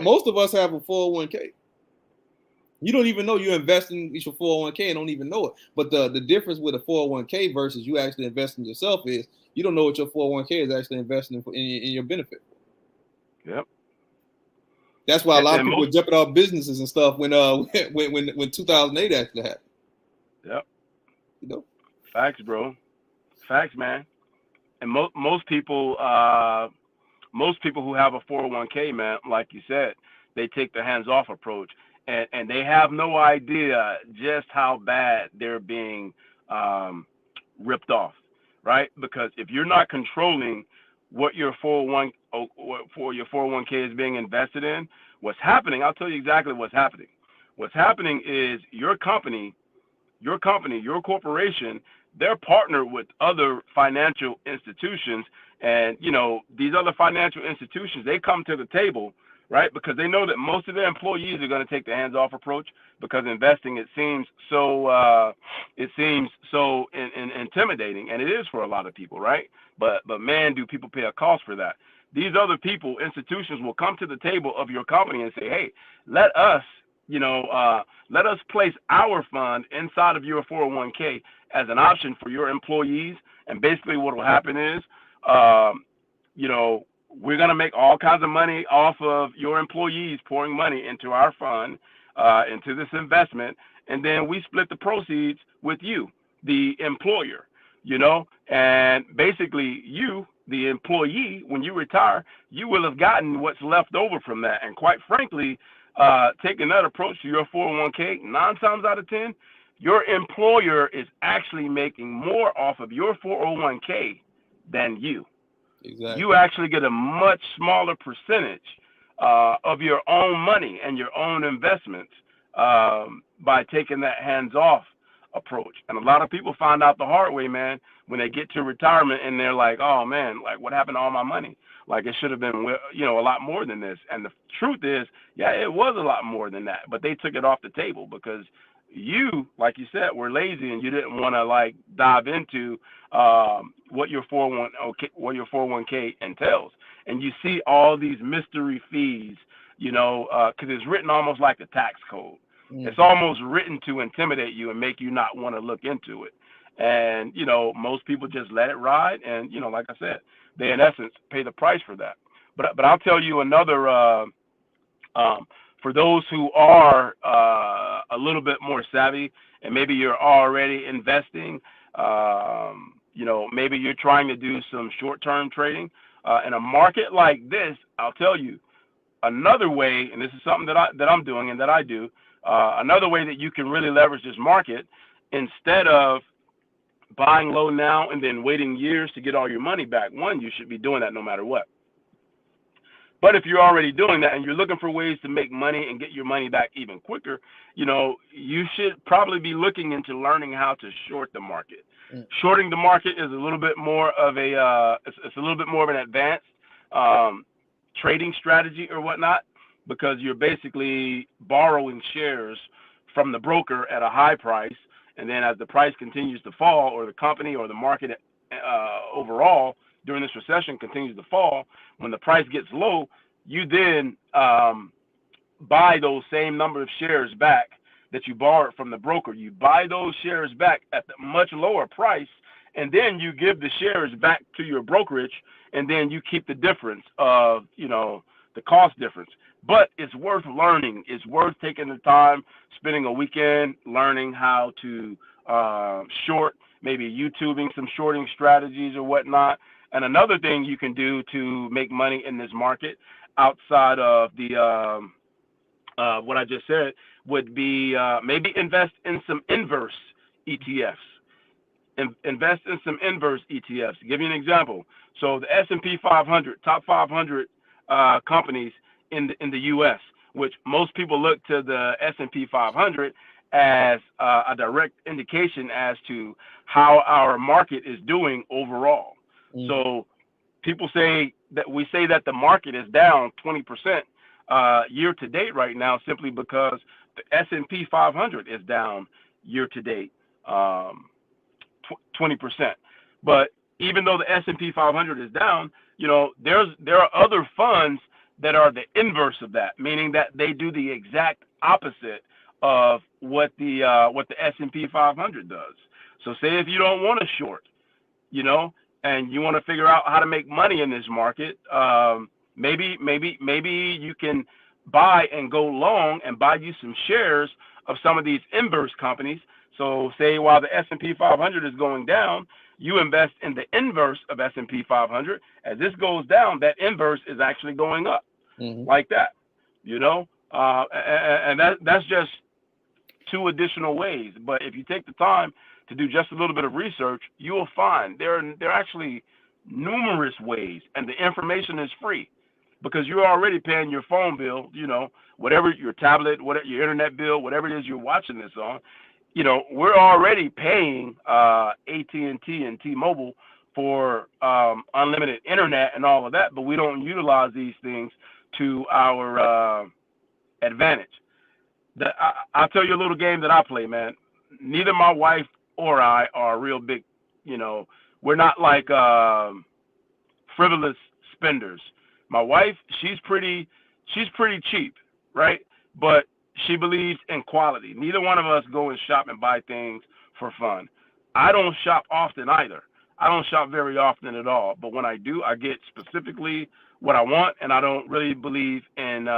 Most of us have a 401k. You don't even know you're investing in your 401k and don't even know it. But the difference with a 401k versus you actually investing yourself is you don't know what your 401k is actually investing in your benefit. Yep. That's why a lot of people are jumping off businesses and stuff when 2008 actually happened. Yep. Facts, bro. Facts, man. And most people who have a 401k, man, like you said, they take the hands-off approach, and they have no idea just how bad they're being ripped off, right? Because if you're not controlling what your 401k is being invested in, what's happening, I'll tell you exactly what's happening. What's happening is your company, your corporation, they're partnered with other financial institutions, and these other financial institutions, they come to the table, right? Because they know that most of their employees are going to take the hands-off approach, because investing, it seems so intimidating, and it is for a lot of people, right? But man, do people pay a cost for that? These other institutions will come to the table of your company and say, hey, let us place our fund inside of your 401k as an option for your employees. And basically what will happen is, we're going to make all kinds of money off of your employees pouring money into our fund, into this investment. And then we split the proceeds with you, the employer, and basically you, the employee, when you retire, you will have gotten what's left over from that. And quite frankly, taking that approach to your 401k, 9 times out of 10, your employer is actually making more off of your 401k than you. Exactly. You actually get a much smaller percentage of your own money and your own investments by taking that hands-off approach. And a lot of people find out the hard way, man, when they get to retirement and they're like, oh man, like what happened to all my money? Like it should have been, a lot more than this. And the truth is, yeah, it was a lot more than that, but they took it off the table because you, like you said, were lazy and you didn't want to like dive into what your 401k entails. And you see all these mystery fees, because it's written almost like the tax code. Mm-hmm. It's almost written to intimidate you and make you not want to look into it. And, most people just let it ride. And, like I said, they in essence pay the price for that. But I'll tell you another, for those who are a little bit more savvy and maybe you're already investing, maybe you're trying to do some short-term trading. In a market like this, I'll tell you another way, and this is something that I'm doing and that I do, another way that you can really leverage this market, instead of buying low now and then waiting years to get all your money back. One, you should be doing that no matter what. But if you're already doing that and you're looking for ways to make money and get your money back even quicker, you should probably be looking into learning how to short the market. Shorting the market is a little bit more of it's a little bit more of an advanced trading strategy or whatnot, because you're basically borrowing shares from the broker at a high price, and then as the price continues to fall, or the company or the market overall during this recession continues to fall, when the price gets low, you then buy those same number of shares back that you borrowed from the broker. You buy those shares back at a much lower price, and then you give the shares back to your brokerage, and then you keep the difference of, the cost difference. But it's worth learning. It's worth taking the time, spending a weekend learning how to short, maybe YouTubing some shorting strategies or whatnot. And another thing you can do to make money in this market outside of the what I just said would be maybe invest in some inverse ETFs. Invest in some inverse ETFs. To give you an example, so the S&P 500, top 500 companies in the U.S., which most people look to the S&P 500 as a direct indication as to how our market is doing overall. Mm-hmm. So people say that the market is down 20% year to date right now, simply because the S&P 500 is down year to date 20%. But even though the S&P 500 is down, there are other funds that are the inverse of that, meaning that they do the exact opposite of what the S&P 500 does. So say if you don't want to short, and you want to figure out how to make money in this market, maybe you can buy and go long and buy you some shares of some of these inverse companies. So say while the S&P 500 is going down, you invest in the inverse of S&P 500. As this goes down, that inverse is actually going up, like that, and that's just two additional ways. But if you take the time to do just a little bit of research, you will find there are actually numerous ways, and the information is free, because you're already paying your phone bill, whatever, your tablet, whatever, your internet bill, whatever it is you're watching this on. We're already paying AT&T and T-Mobile for unlimited internet and all of that, but we don't utilize these things to our advantage. I'll tell you a little game that I play, man. Neither my wife or I are real big, we're not like frivolous spenders. My wife, she's pretty cheap, right? But she believes in quality. Neither one of us go and shop and buy things for fun. I don't shop often either. I don't shop very often at all. But when I do, I get specifically what I want, and I don't really believe in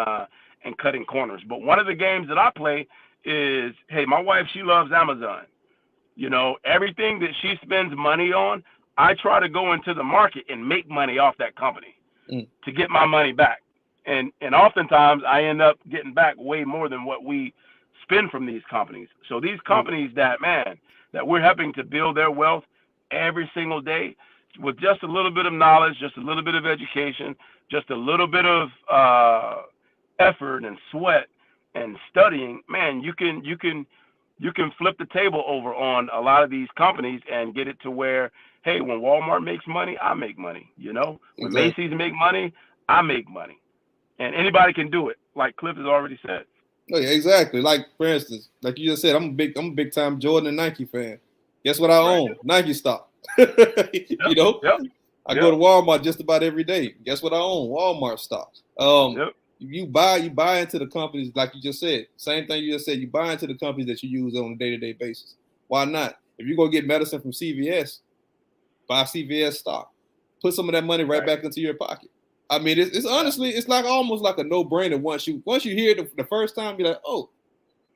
cutting corners. But one of the games that I play is, hey, my wife, she loves Amazon. Everything that she spends money on, I try to go into the market and make money off that company to get my money back. And oftentimes I end up getting back way more than what we spend from these companies. So these companies that we're helping to build their wealth every single day with just a little bit of knowledge, just a little bit of education, just a little bit of effort and sweat, and studying, man, you can flip the table over on a lot of these companies and get it to where, hey, when Walmart makes money, I make money. When Exactly. Macy's make money, I make money, and anybody can do it, like Cliff has already said. Oh, yeah, exactly. Like for instance, like you just said, I'm a big time Jordan and Nike fan. Guess what I Right. own? Nike stock. Yep. you know, Yep. I go Yep. to Walmart just about every day. Guess what I own? Walmart stocks. Yep. You buy into the companies like you just said. Same thing you just said. You buy into the companies that you use on a day-to-day basis. Why not? If you go get medicine from CVS, buy CVS stock. Put some of that money right Right. back into your pocket. I mean, it's Yeah. honestly, it's like almost like a no-brainer once you hear it the first time, you're like, oh,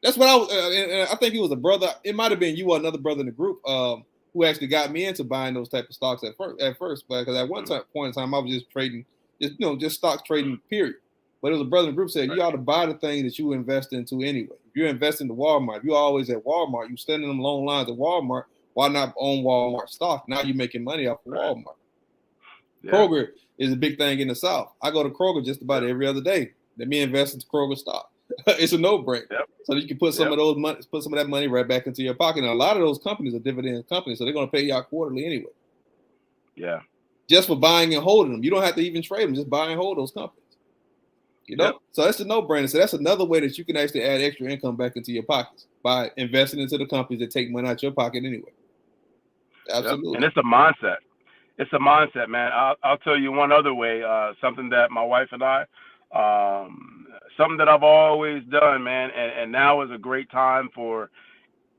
that's what I was. And I think it was a brother. It might have been you or another brother in the group who actually got me into buying those type of stocks at first. But because at one point in time, I was just trading, just stock trading. Period. But it was a brother in the group said Right. you ought to buy the thing that you invest into anyway. If you're investing in Walmart, if you're always at Walmart, you standing them long lines at Walmart. Why not own Walmart stock? Now you're making money off of Right. Walmart. Yeah. Kroger is a big thing in the South. I go to Kroger just about Yep. every other day. Let me invest into Kroger stock. It's a no-brainer. Yep. So you can put some Yep. of those money, put some of that money right back into your pocket. And a lot of those companies are dividend companies, so they're going to pay you out quarterly anyway, Yeah. just for buying and holding them. You don't have to even trade them; just buy and hold those companies. Yep. So that's a no-brainer. So that's another way that you can actually add extra income back into your pockets by investing into the companies that take money out your pocket anyway. Yep. And Absolutely. it's a mindset. It's a mindset, man. I'll tell you one other way. Something that my wife and I, something that I've always done, man, and now is a great time for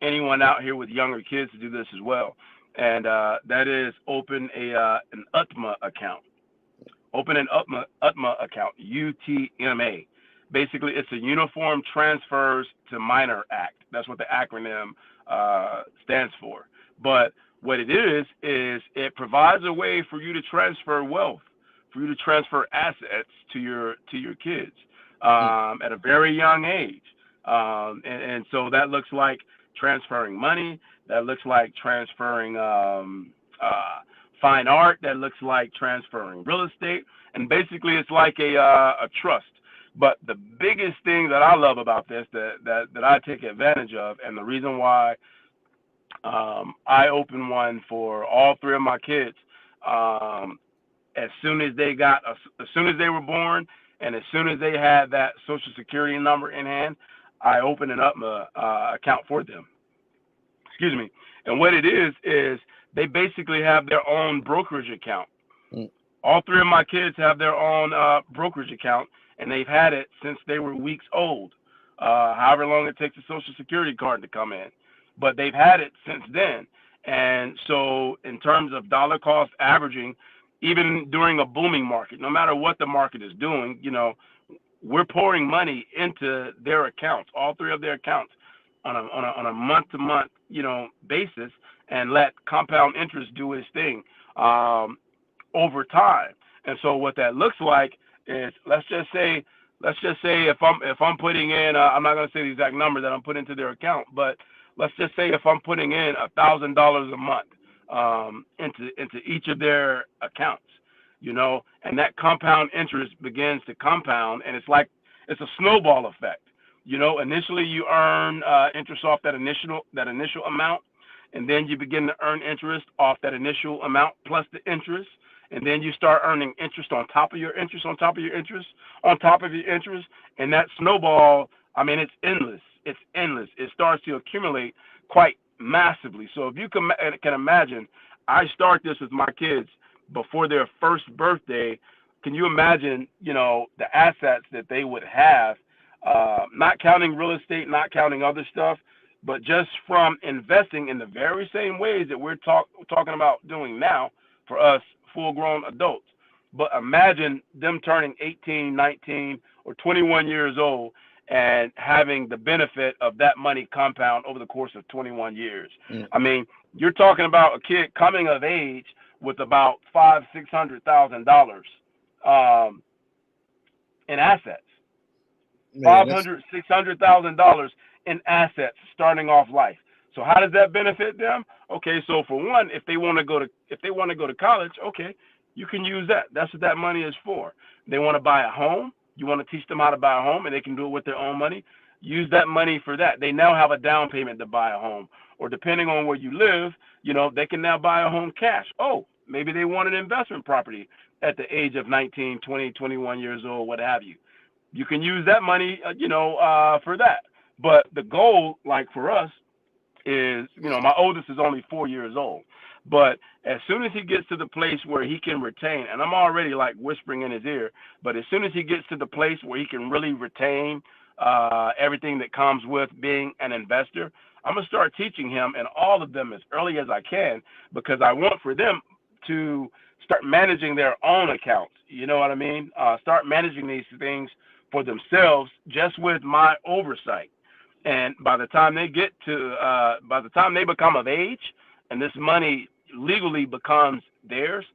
anyone out here with younger kids to do this as well. And that is open an UTMA account. Open an UTMA account, UTMA. Basically, it's a Uniform Transfers to Minor Act. That's what the acronym stands for. But what it is it provides a way for you to transfer wealth, for you to transfer assets to your kids at a very young age. And so that looks like transferring money. That looks like transferring fine art. That looks like transferring real estate, and basically it's like a trust. But the biggest thing that I love about this that I take advantage of, and the reason why I opened one for all three of my kids um, as soon as as soon as they were born, and as soon as they had that social security number in hand, I opened an UTMA account for them. Excuse me. And what it is they basically have their own brokerage account. Mm. All three of my kids have their own brokerage account, and they've had it since they were weeks old, however long it takes a Social Security card to come in. But they've had it since then. And so, in terms of dollar cost averaging, even during a booming market, no matter what the market is doing, we're pouring money into their accounts, all three of their accounts, on a month to month, basis, and let compound interest do its thing. Over time. And so what that looks like is let's just say if I'm putting in I'm not going to say the exact number that I'm putting into their account, but let's just say if I'm putting in $1,000 a month into each of their accounts, and that compound interest begins to compound, and it's a snowball effect. Initially you earn interest off that initial amount, and then you begin to earn interest off that initial amount plus the interest, and then you start earning interest on top of your interest, on top of your interest, on top of your interest, and that snowball, I mean, it's endless. It's endless. It starts to accumulate quite massively. So if you can imagine, I start this with my kids before their first birthday. Can you imagine, the assets that they would have, not counting real estate, not counting other stuff, but just from investing in the very same ways that we're talking about doing now for us full-grown adults. But imagine them turning 18, 19, or 21 years old and having the benefit of that money compound over the course of 21 years. Mm. I mean, you're talking about a kid coming of age with about $500,000-$600,000 in assets. Man, that's $500,000-$600,000 in assets starting off life. So how does that benefit them? Okay, so for one, if they want to go to college, okay, you can use that. That's what that money is for. They want to buy a home. You want to teach them how to buy a home, and they can do it with their own money. use that money for that. They now have a down payment to buy a home, or depending on where you live, they can now buy a home cash. Oh, maybe they want an investment property at the age of 19, 20, 21 years old, what have you. You can use that money, for that. But the goal, like for us, is, my oldest is only 4 years old. But as soon as he gets to the place where he can retain, and I'm already like whispering in his ear, but as soon as he gets to the place where he can really retain everything that comes with being an investor, I'm going to start teaching him and all of them as early as I can, because I want for them to start managing their own accounts. You know what I mean? Start managing these things for themselves just with my oversight. And by the time they become of age, and this money legally becomes theirs,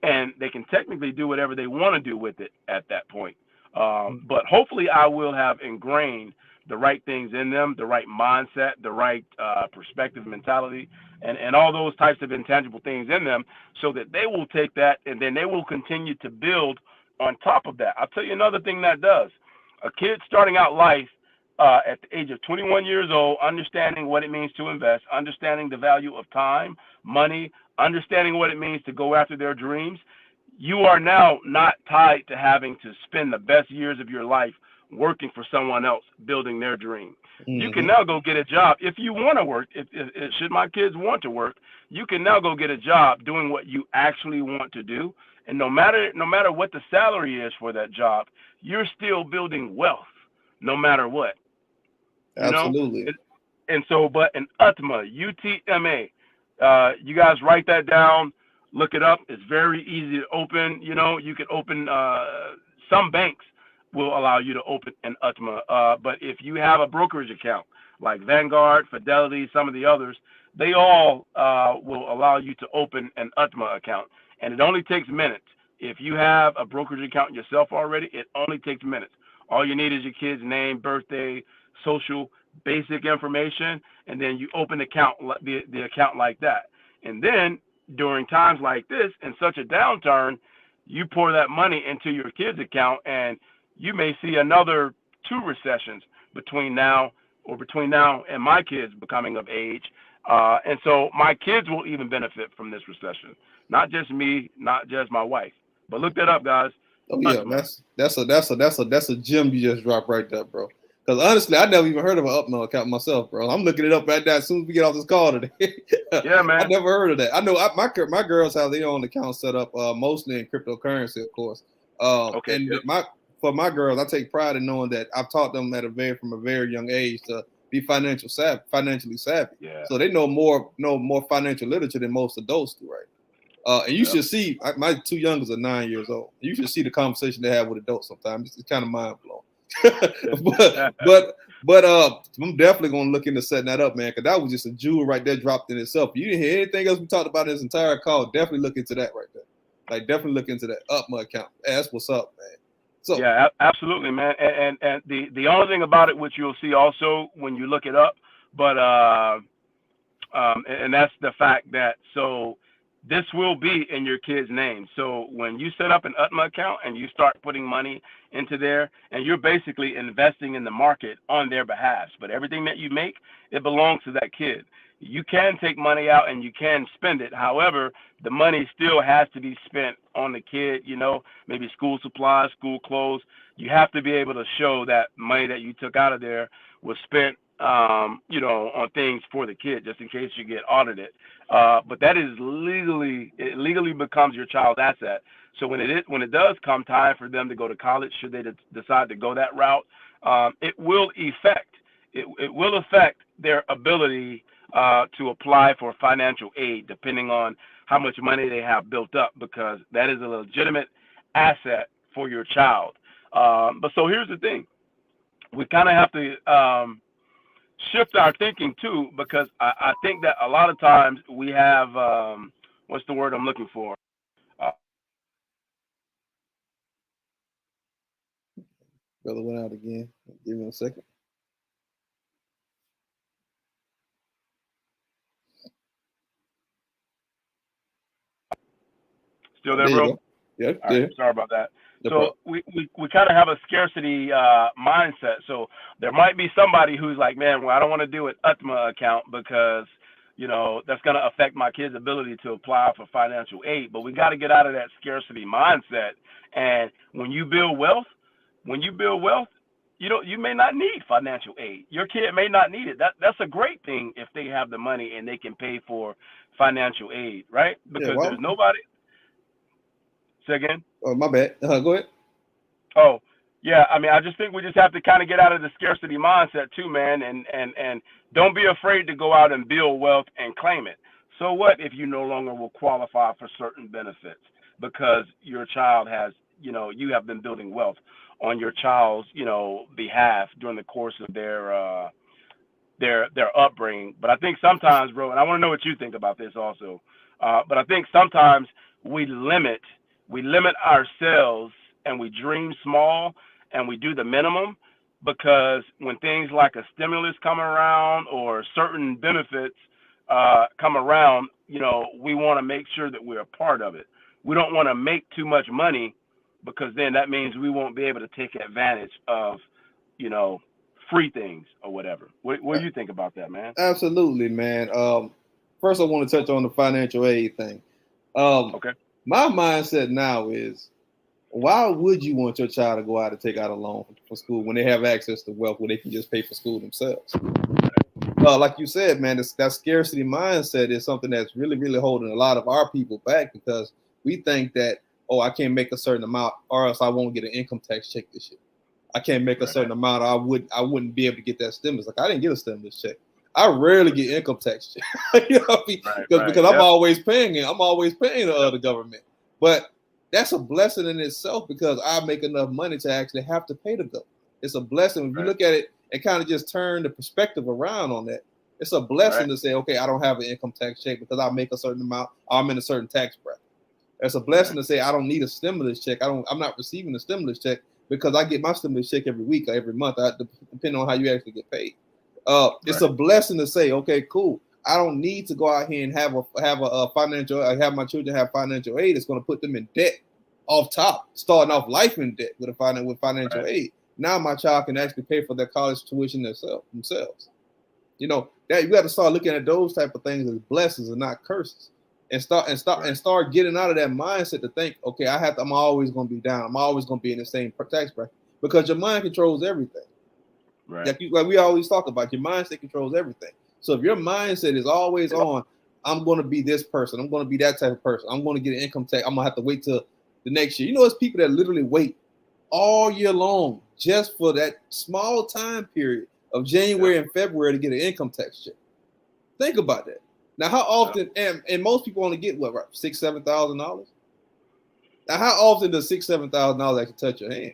and they can technically do whatever they want to do with it at that point. But hopefully, I will have ingrained the right things in them, the right mindset, the right perspective, mentality, and all those types of intangible things in them, so that they will take that and then they will continue to build on top of that. I'll tell you another thing that does. A kid starting out life at the age of 21 years old, understanding what it means to invest, understanding the value of time, money, understanding what it means to go after their dreams, you are now not tied to having to spend the best years of your life working for someone else building their dream. You can now go get a job if you want to work. If should my kids want to work, you can now go get a job doing what you actually want to do. And no matter what the salary is for that job, you're still building wealth no matter what. Absolutely. And so, but an UTMA, UTMA, you guys write that down, look it up. It's very easy to open. You can open, some banks will allow you to open an UTMA. But if you have a brokerage account like Vanguard, Fidelity, some of the others, they all will allow you to open an UTMA account. And it only takes minutes. If you have a brokerage account yourself already, it only takes minutes. All you need is your kid's name, birthday, social, basic information, and then you open the account like that. And then during times like this, in such a downturn, you pour that money into your kid's account, and you may see another 2 recessions between now and my kids becoming of age. And so my kids will even benefit from this recession, not just me, not just my wife. But look that up, guys. Oh yeah, that's a gem you just dropped right there, bro. Because honestly, I never even heard of an Upno account myself, bro. I'm looking it up right now as soon as we get off this call today. Yeah, man. I never heard of that. I know my girls have their own account set up, mostly in cryptocurrency, of course. Okay. And for my girls, I take pride in knowing that I've taught them from a very young age to be financially savvy. Yeah. So they know more financial literature than most adults do, right? And you should see, my 2 youngest are 9 years old. You should see the conversation they have with adults sometimes. It's kind of mind blowing. but I'm definitely gonna look into setting that up, man, because that was just a jewel right there dropped in itself. You didn't hear anything else we talked about in this entire call. Definitely look into that right there. Like, definitely look into that Upma account. Hey, that's what's up, man. So yeah, absolutely, man. And the only thing about it, which you'll see also when you look it up, but and that's the fact that this will be in your kid's name. So when you set up an UTMA account and you start putting money into there, and you're basically investing in the market on their behalf, but everything that you make, it belongs to that kid. You can take money out and you can spend it. However, the money still has to be spent on the kid, maybe school supplies, school clothes. You have to be able to show that money that you took out of there was spent on things for the kid, just in case you get audited. But that is legally becomes your child's asset. So when it does come time for them to go to college, should they decide to go that route, it will affect their ability to apply for financial aid, depending on how much money they have built up, because that is a legitimate asset for your child. But so here's the thing: we kind of have to shift our thinking too, because I think that a lot of times we have what's the word I'm looking for? brother went out again. Give me a second. Still there, There you bro? go. Yeah, All right, sorry about that. So we kind of have a scarcity mindset. So there might be somebody who's like, man, well, I don't want to do an UTMA account because, that's going to affect my kid's ability to apply for financial aid. But we got to get out of that scarcity mindset. And when you build wealth, you may not need financial aid. Your kid may not need it. That's a great thing if they have the money and they can pay for financial aid, right? Because there's nobody. Say again? Oh, my bad. Go ahead. Oh, yeah. I mean, I just think we just have to kind of get out of the scarcity mindset too, man, and don't be afraid to go out and build wealth and claim it. So what if you no longer will qualify for certain benefits because your child has, you have been building wealth on your child's, behalf during the course of their upbringing. But I think sometimes, bro, and I want to know what you think about this also. But I think sometimes we limit ourselves and we dream small and we do the minimum because when things like a stimulus come around or certain benefits come around, we want to make sure that we're a part of it. We don't want to make too much money because then that means we won't be able to take advantage of, free things or whatever. What do you think about that, man? Absolutely, man. First, I want to touch on the financial aid thing. Okay. My mindset now is, why would you want your child to go out and take out a loan for school when they have access to wealth where they can just pay for school themselves? Like you said, man, that scarcity mindset is something that's really, really holding a lot of our people back because we think that, I can't make a certain amount or else I won't get an income tax check this year. I can't make a certain amount or I wouldn't be able to get that stimulus. Like I didn't get a stimulus check. I rarely get income tax check. Because I'm always paying it. I'm always paying the government. But that's a blessing in itself because I make enough money to actually have to pay the government. It's a blessing. If you look at it and kind of just turn the perspective around on that, it's a blessing to say, okay, I don't have an income tax check because I make a certain amount. I'm in a certain tax bracket. It's a blessing to say I don't need a stimulus check. I'm not receiving a stimulus check because I get my stimulus check every week or every month, depending on how you actually get paid. It's a blessing to say, okay, cool. I don't need to go out here and have a financial. I have my children have financial aid. It's going to put them in debt off top, starting off life in debt with financial aid. Now my child can actually pay for their college tuition themselves. That you got to start looking at those type of things as blessings and not curses, and start getting out of that mindset to think, okay, I'm always going to be down. I'm always going to be in the same tax bracket because your mind controls everything. Right. Like we always talk about, your mindset controls everything. So if your mindset is always on, I'm going to be this person, I'm going to be that type of person, I'm going to get an income tax, I'm going to have to wait till the next year. It's people that literally wait all year long just for that small time period of January and February to get an income tax check. Think about that. Now, how often, and most people only get what, right, $6,000, $7,000? Now, how often does $6,000, $7,000 actually touch your hand?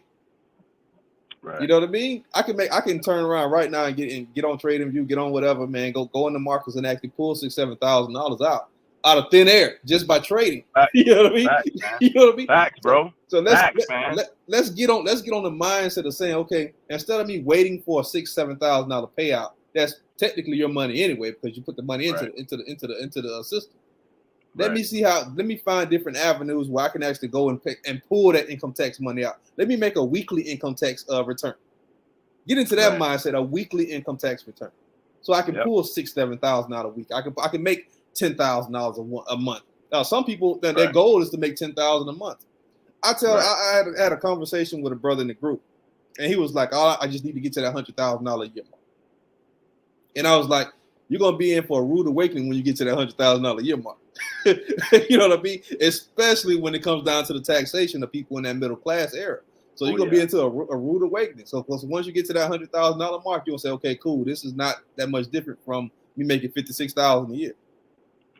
Right. You know what I mean? I can turn around right now and get on TradingView, get on whatever, man. Go in the markets and actually pull $6,000-$7,000 out of thin air just by trading. Facts. You know what I mean? Facts, you know what I mean? Facts, bro. So man. let's get on the mindset of saying, okay, instead of me waiting for a $6,000-$7,000 payout, that's technically your money anyway because you put the money into the system. Let me find different avenues where I can actually go and pull that income tax money out. Let me make a weekly income tax return. Get into that mindset, a weekly income tax return. So I can pull $6,000-$7,000 out a week. I can make $10,000 a month. Now some people their goal is to make $10,000 a month. I had a conversation with a brother in the group, and he was like, I just need to get to that $100,000 a year mark. And I was like, you're gonna be in for a rude awakening when you get to that $100,000 a year mark. You know what I mean? Especially when it comes down to the taxation of people in that middle class era. So you're gonna be into a rude awakening. So once you get to that $100,000 mark, you'll say, okay, cool. This is not that much different from me making $56,000 a year.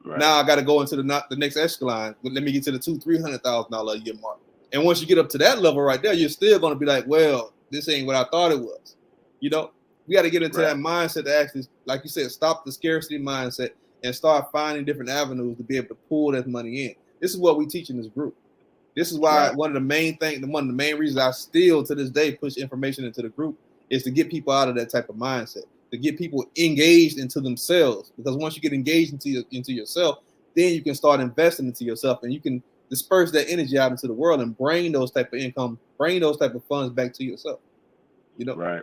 Right. Now I got to go into the next echelon. Let me get to the $200,000-$300,000 a year mark. And once you get up to that level right there, you're still gonna be like, well, this ain't what I thought it was. We got to get into that mindset to actually, like you said, stop the scarcity mindset and start finding different avenues to be able to pull that money in. This is what we teach in this group. This is why one of the main reasons I still to this day push information into the group is to get people out of that type of mindset, to get people engaged into themselves. Because once you get engaged into yourself, then you can start investing into yourself, and you can disperse that energy out into the world and bring those type of income, bring those type of funds back to yourself. You know, Right.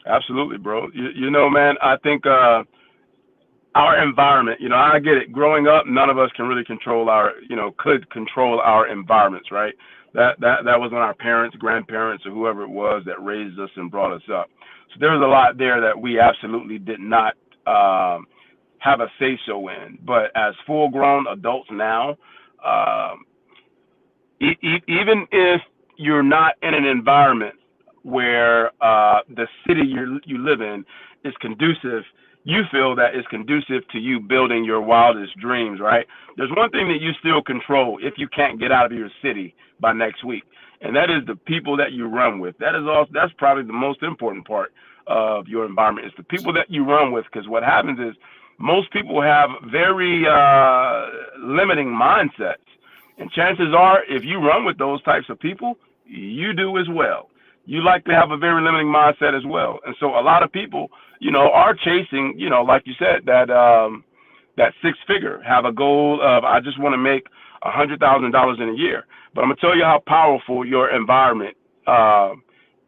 Absolutely, bro. You know, man, I think our environment, you know, I get it. Growing up, none of us can really control could control our environments, right? That was when our parents, grandparents, or whoever it was that raised us and brought us up. So there was a lot there that we absolutely did not have a say so in. But as full grown adults now, even if you're not in an environment where the city you live in is conducive, you feel that is conducive to you building your wildest dreams, right? There's one thing that you still control if you can't get out of your city by next week, and that is the people that you run with. That's probably the most important part of your environment, is the people that you run with, because what happens is most people have very limiting mindsets. And chances are, if you run with those types of people, you do as well. You likely have a very limiting mindset as well. And so a lot of people, you know, are chasing, you know, like you said, that six figure, have a goal of, I just want to make $100,000 in a year. But I'm going to tell you how powerful your environment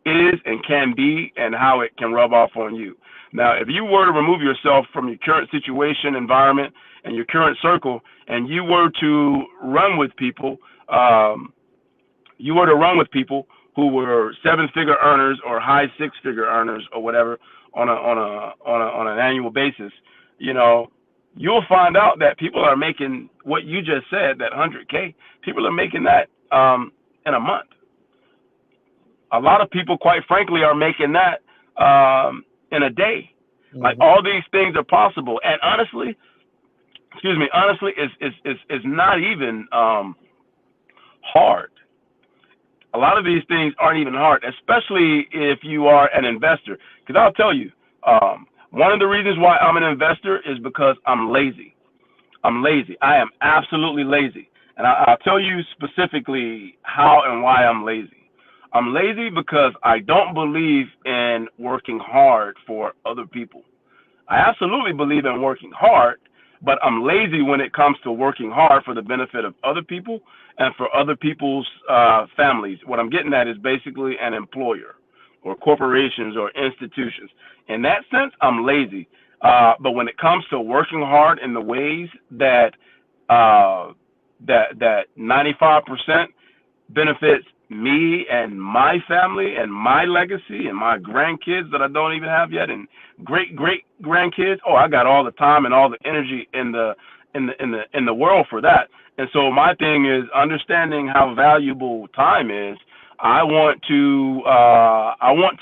is and can be, and how it can rub off on you. Now, if you were to remove yourself from your current situation, environment, and your current circle, and you were to run with people, who were seven-figure earners or high six-figure earners or whatever on an annual basis, you know, you'll find out that people are making what you just said, that 100K. People are making that in a month. A lot of people, quite frankly, are making that in a day. Mm-hmm. Like, all these things are possible, and honestly, it's not even hard. A lot of these things aren't even hard, especially if you are an investor. Because I'll tell you, one of the reasons why I'm an investor is because I'm lazy. I am absolutely lazy. And I'll tell you specifically how and why I'm lazy. I'm lazy because I don't believe in working hard for other people. I absolutely believe in working hard, but I'm lazy when it comes to working hard for the benefit of other people and for other people's families. What I'm getting at is basically an employer or corporations or institutions. In that sense, I'm lazy. But when it comes to working hard in the ways that that 95% benefits me and my family and my legacy and my grandkids that I don't even have yet, and great grandkids, oh, I got all the time and all the energy in the world for that. And so my thing is understanding how valuable time is. I want to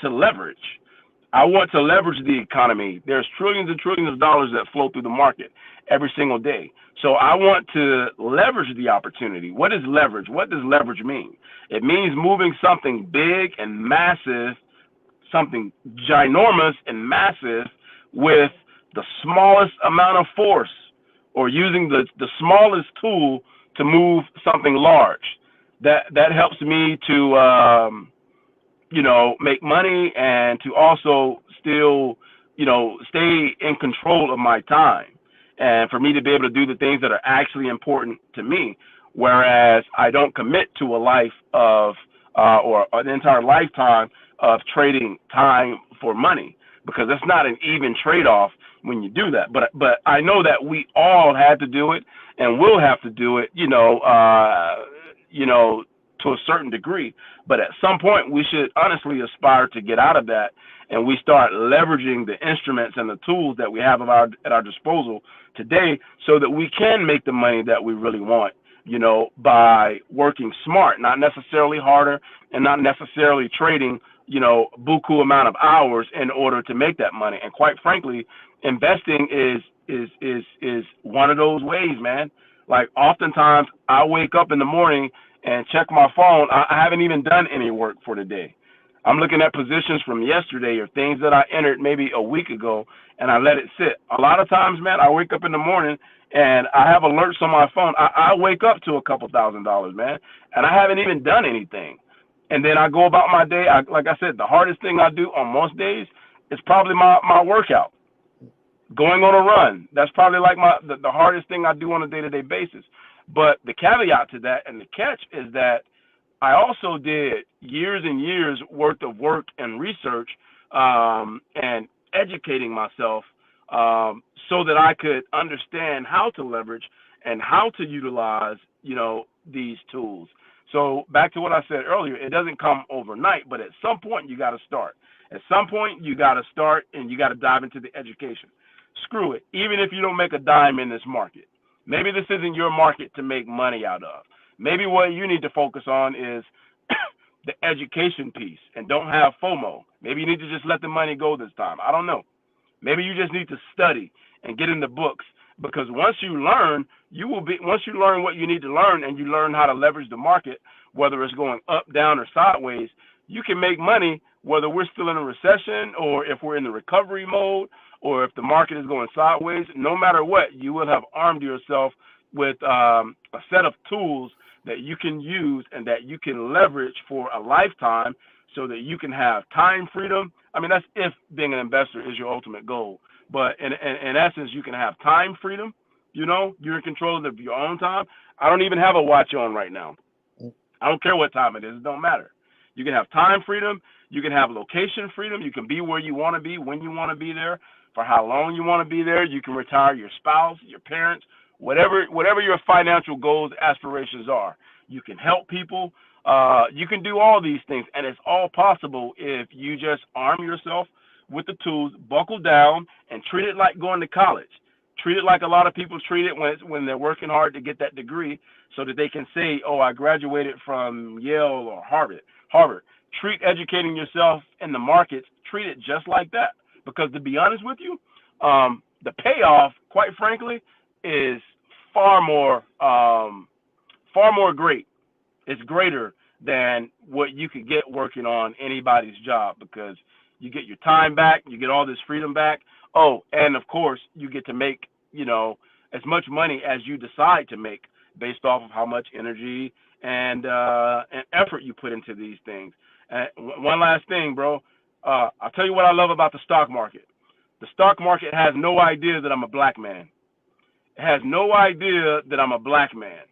leverage. I want to leverage the economy. There's trillions and trillions of dollars that flow through the market every single day. So I want to leverage the opportunity. What is leverage? What does leverage mean? It means moving something big and massive, something ginormous and massive, with the smallest amount of force, or using the smallest tool to move something large. That helps me to make money, and to also still, stay in control of my time, and for me to be able to do the things that are actually important to me. Whereas I don't commit to a life of or an entire lifetime of trading time for money, because it's not an even trade-off when you do that. But I know that we all had to do it and will have to do it, to a certain degree. But at some point, we should honestly aspire to get out of that, and we start leveraging the instruments and the tools that we have at our disposal today, so that we can make the money that we really want, by working smart, not necessarily harder, and not necessarily trading, buku amount of hours in order to make that money. And quite frankly, investing is one of those ways, man. Like, oftentimes I wake up in the morning and check my phone. I haven't even done any work for today. I'm looking at positions from yesterday or things that I entered maybe a week ago, and I let it sit. A lot of times, man, I wake up in the morning and I have alerts on my phone. I wake up to a couple $1,000s, man, and I haven't even done anything. And then I go about my day. Like I said, the hardest thing I do on most days is probably my workout. Going on a run. That's probably like the hardest thing I do on a day-to-day basis. But the caveat to that and the catch is that I also did years and years worth of work and research and educating myself so that I could understand how to leverage and how to utilize, these tools. So back to what I said earlier, it doesn't come overnight, but at some point you got to start. At some point you got to start and you got to dive into the education. Screw it. Even if you don't make a dime in this market, maybe this isn't your market to make money out of. Maybe what you need to focus on is the education piece and don't have FOMO. Maybe you need to just let the money go this time. I don't know. Maybe you just need to study and get in the books, because once you learn, once you learn what you need to learn and you learn how to leverage the market, whether it's going up, down, or sideways, you can make money whether we're still in a recession or if we're in the recovery mode or if the market is going sideways. No matter what, you will have armed yourself with a set of tools that you can use and that you can leverage for a lifetime so that you can have time freedom. I mean, that's if being an investor is your ultimate goal. But in essence, you can have time freedom. You're in control of your own time. I don't even have a watch on right now. I don't care what time it is. It don't matter. You can have time freedom. You can have location freedom. You can be where you want to be, when you want to be there, for how long you want to be there. You can retire your spouse, your parents, whatever your financial goals, aspirations are. You can help people. You can do all these things, and it's all possible if you just arm yourself with the tools, buckle down, and treat it like going to college. Treat it like a lot of people treat it when they're working hard to get that degree so that they can say, oh, I graduated from Yale or Harvard. Treat educating yourself in the markets, treat it just like that. Because to be honest with you, the payoff, quite frankly, is far more great. It's greater than what you could get working on anybody's job, because you get your time back, you get all this freedom back. Oh, and of course, you get to make, as much money as you decide to make based off of how much energy and effort you put into these things. And one last thing, bro. I'll tell you what I love about the stock market. The stock market has no idea that I'm a black man. It has no idea that I'm a black man.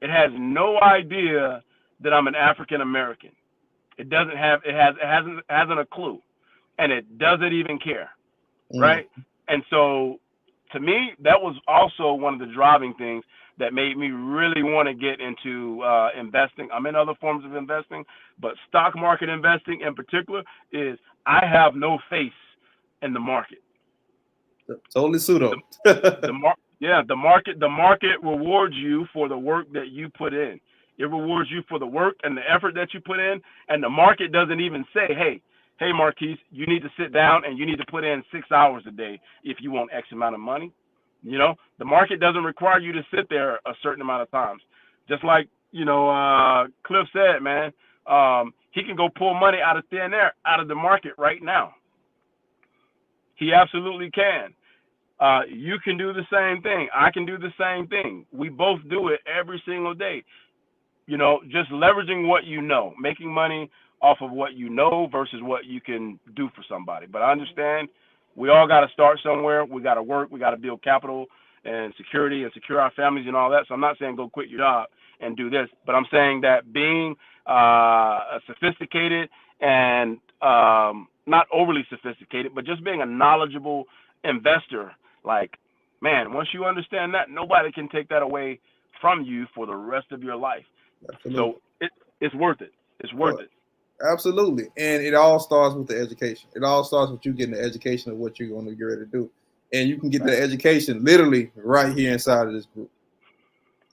It has no idea that I'm an African American. It hasn't a clue, and it doesn't even care, right? And so, to me, that was also one of the driving things that made me really want to get into investing. I'm in other forms of investing, but stock market investing in particular is I have no face in the market. Totally pseudo. The market rewards you for the work that you put in. It rewards you for the work and the effort that you put in, and the market doesn't even say, hey, Marquise, you need to sit down and you need to put in 6 hours a day if you want X amount of money. The market doesn't require you to sit there a certain amount of times. Just like, Cliff said, man, he can go pull money out of thin air, out of the market right now. He absolutely can. You can do the same thing. I can do the same thing. We both do it every single day. Just leveraging what you know, making money off of what you know versus what you can do for somebody. But I understand we all got to start somewhere. We got to work. We got to build capital and security and secure our families and all that. So I'm not saying go quit your job and do this, but I'm saying that being sophisticated and not overly sophisticated, but just being a knowledgeable investor, like, man, once you understand that, nobody can take that away from you for the rest of your life. Absolutely. So it's worth it. It's worth it. Absolutely. And it all starts with the education. It all starts with you getting the education of what you're going to get ready to do. And you can get the education literally right here inside of this group.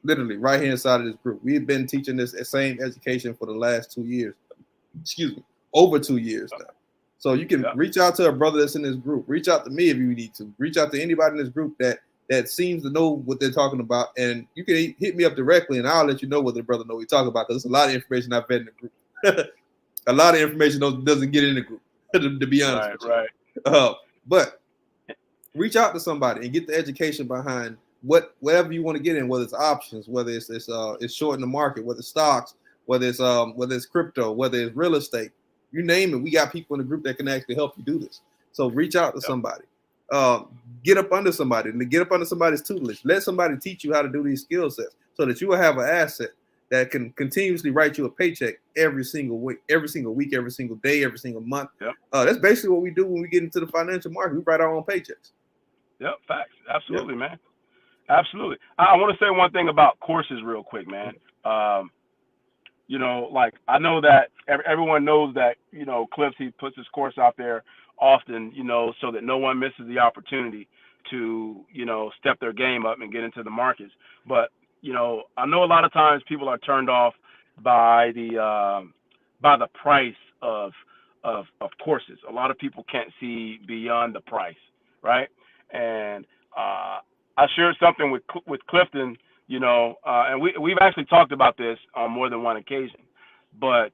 Literally right here inside of this group. We've been teaching this same education for the last 2 years. Over 2 years now. So you can reach out to a brother that's in this group. Reach out to me if you need to. Reach out to anybody in this group that seems to know what they're talking about. And you can hit me up directly, and I'll let you know what the brother know we talk about, because there's a lot of information I've had in the group. A lot of information doesn't get in the group, to be honest. Right. But reach out to somebody and get the education behind whatever you want to get in, whether it's options, whether it's short in the market, whether it's stocks, whether it's crypto, whether it's real estate. You name it, we got people in the group that can actually help you do this. So reach out to somebody. get up under somebody and get up under somebody's tutelage. Let somebody teach you how to do these skill sets so that you will have an asset that can continuously write you a paycheck every single week, every single day, every single month. Yep. That's basically what we do when we get into the financial market. We write our own paychecks. Yep, facts. Absolutely, man. Absolutely. I want to say one thing about courses real quick, man. You know, like I know that everyone knows that, you know, Clips, he puts his course out there often, you know, so that no one misses the opportunity to, you know, step their game up and get into the markets. But, you know, I know a lot of times people are turned off by the price of courses. A lot of people can't see beyond the price, right? And I shared something with Clifton, you know, and we've actually talked about this on more than one occasion, but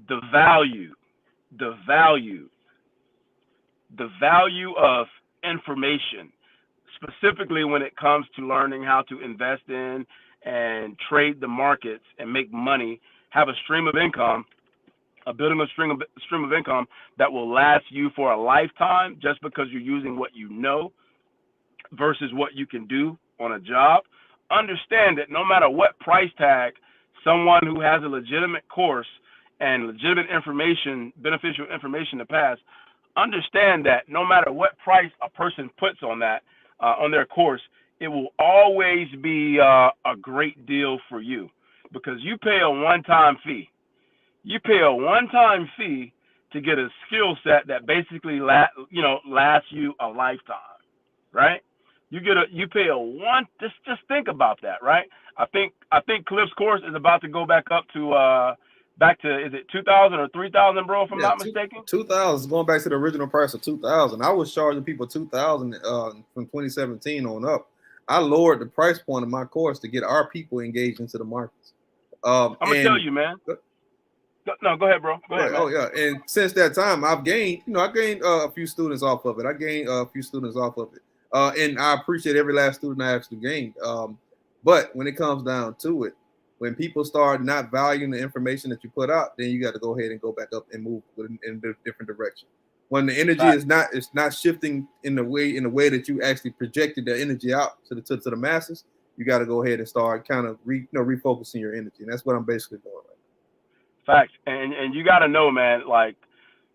the value of information, specifically when it comes to learning how to invest in and trade the markets and make money, have a stream of income, building a stream of income that will last you for a lifetime just because you're using what you know versus what you can do on a job. Understand that no matter what price tag someone who has a legitimate course and legitimate information, beneficial information to pass, understand that no matter what price a person puts on that, on their course, it will always be a great deal for you because you pay a one-time fee. You pay a one-time fee to get a skill set that basically lasts you a lifetime, right? You pay just think about that, right? I think Cliff's course is about to go back to is it 2,000 or 3,000, bro, if I'm not mistaken? 2,000 is going back to the original price of 2,000. I was charging people 2,000 from 2017 on up. I lowered the price point of my course to get our people engaged into the markets. I'm gonna tell you, man. No, go ahead, bro. Go ahead, man. Oh yeah, and since that time, I gained a few students off of it. And I appreciate every last student I actually gained. But when it comes down to it, when people start not valuing the information that you put out, then you got to go ahead and go back up and move in a different direction. When the energy is not shifting in the way that you actually projected the energy out to the masses, you got to go ahead and start kind of refocusing your energy, and that's what I'm basically doing right now. Facts, and you got to know, man, like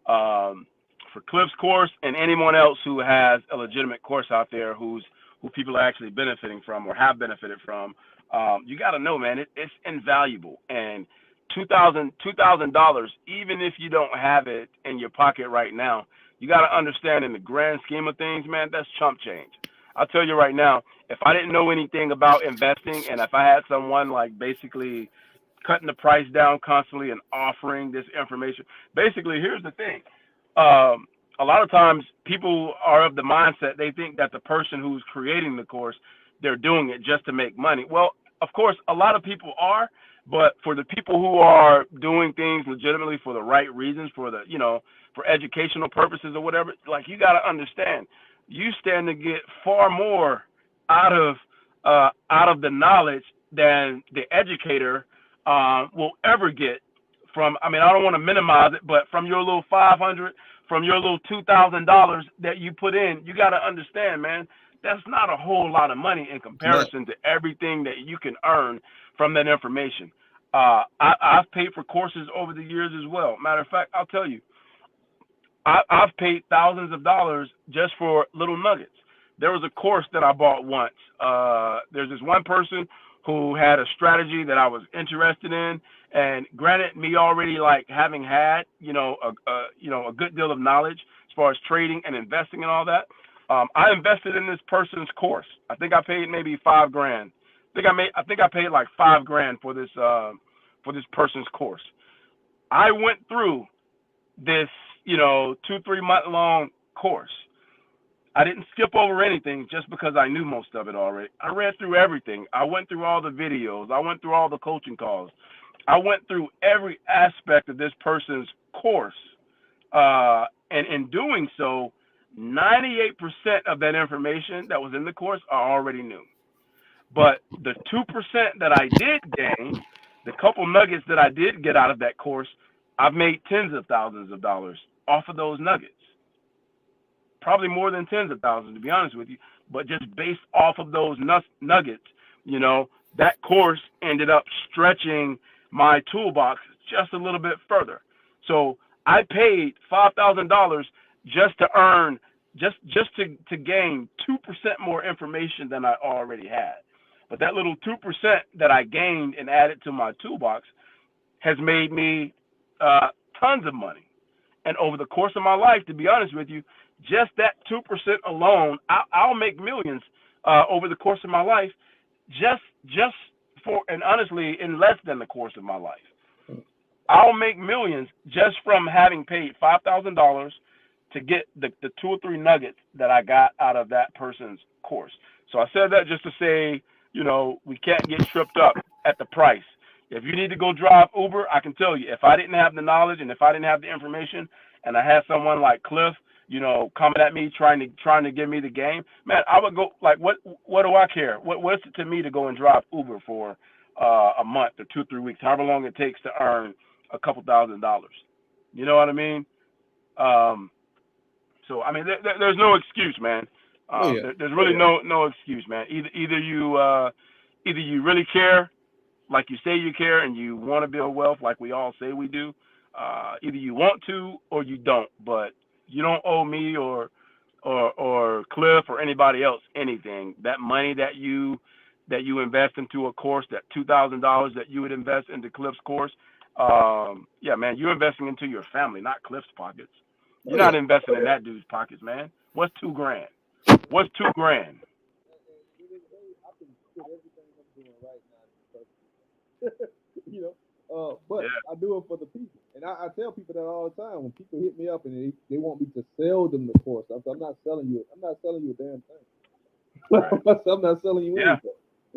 for Cliff's course and anyone else who has a legitimate course out there who people are actually benefiting from or have benefited from, you got to know, man, it's invaluable. And $2,000, even if you don't have it in your pocket right now, you got to understand in the grand scheme of things, man, that's chump change. I'll tell you right now, if I didn't know anything about investing and if I had someone like basically cutting the price down constantly and offering this information, basically, here's the thing. A lot of times people are of the mindset, they think that the person who's creating the course, they're doing it just to make money. Well, of course, a lot of people are, but for the people who are doing things legitimately for the right reasons, for educational purposes or whatever, like you got to understand, you stand to get far more out of the knowledge than the educator will ever get from. I mean, I don't want to minimize it, but from your little $500, from your little $2,000 that you put in, you got to understand, man, that's not a whole lot of money in comparison to everything that you can earn from that information. I've paid for courses over the years as well. Matter of fact, I'll tell you, I've paid thousands of dollars just for little nuggets. There was a course that I bought once. There's this one person who had a strategy that I was interested in, and granted, me already like having had a good deal of knowledge as far as trading and investing and all that. I invested in this person's course. I think I paid maybe $5,000. I think I paid like $5,000 for this person's course. I went through this 2-3 month long course. I didn't skip over anything just because I knew most of it already. I read through everything. I went through all the videos. I went through all the coaching calls. I went through every aspect of this person's course. And in doing so, 98% of that information that was in the course I already knew. But the 2% that I did gain, the couple nuggets that I did get out of that course, I've made tens of thousands of dollars off of those nuggets. Probably more than tens of thousands, to be honest with you. But just based off of those nuggets, you know, that course ended up stretching my toolbox just a little bit further. So I paid $5,000 just to earn, just to gain 2% more information than I already had. But that little 2% that I gained and added to my toolbox has made me tons of money. And over the course of my life, to be honest with you, just that 2% alone, I'll make millions over the course of my life, just for, and honestly, in less than the course of my life. I'll make millions just from having paid $5,000 to get the 2 or 3 nuggets that I got out of that person's course. So I said that just to say, you know, we can't get tripped up at the price. If you need to go drive Uber, I can tell you, if I didn't have the knowledge and if I didn't have the information, and I had someone like Cliff, you know, coming at me trying to give me the game, man, I would go like, what do I care? What's it to me to go and drive Uber for a month or 2 3 weeks, however long it takes to earn a couple $1,000? You know what I mean? So I mean, there's no excuse, man. There's really no excuse, man. Either you really care, like you say you care, and you want to build wealth, like we all say we do. Either you want to or you don't. But you don't owe me or Cliff or anybody else anything. That money that you invest into a course, that $2,000 that you would invest into Cliff's course, yeah, man, you're investing into your family, not Cliff's pockets. You're not investing in that dude's pockets, man. What's $2,000? What's $2,000? You know, but I do it for the people, and I tell people that all the time. When people hit me up and they want me to sell them the course, I'm not selling you. I'm not selling you a damn thing. Right. I'm not selling you anything.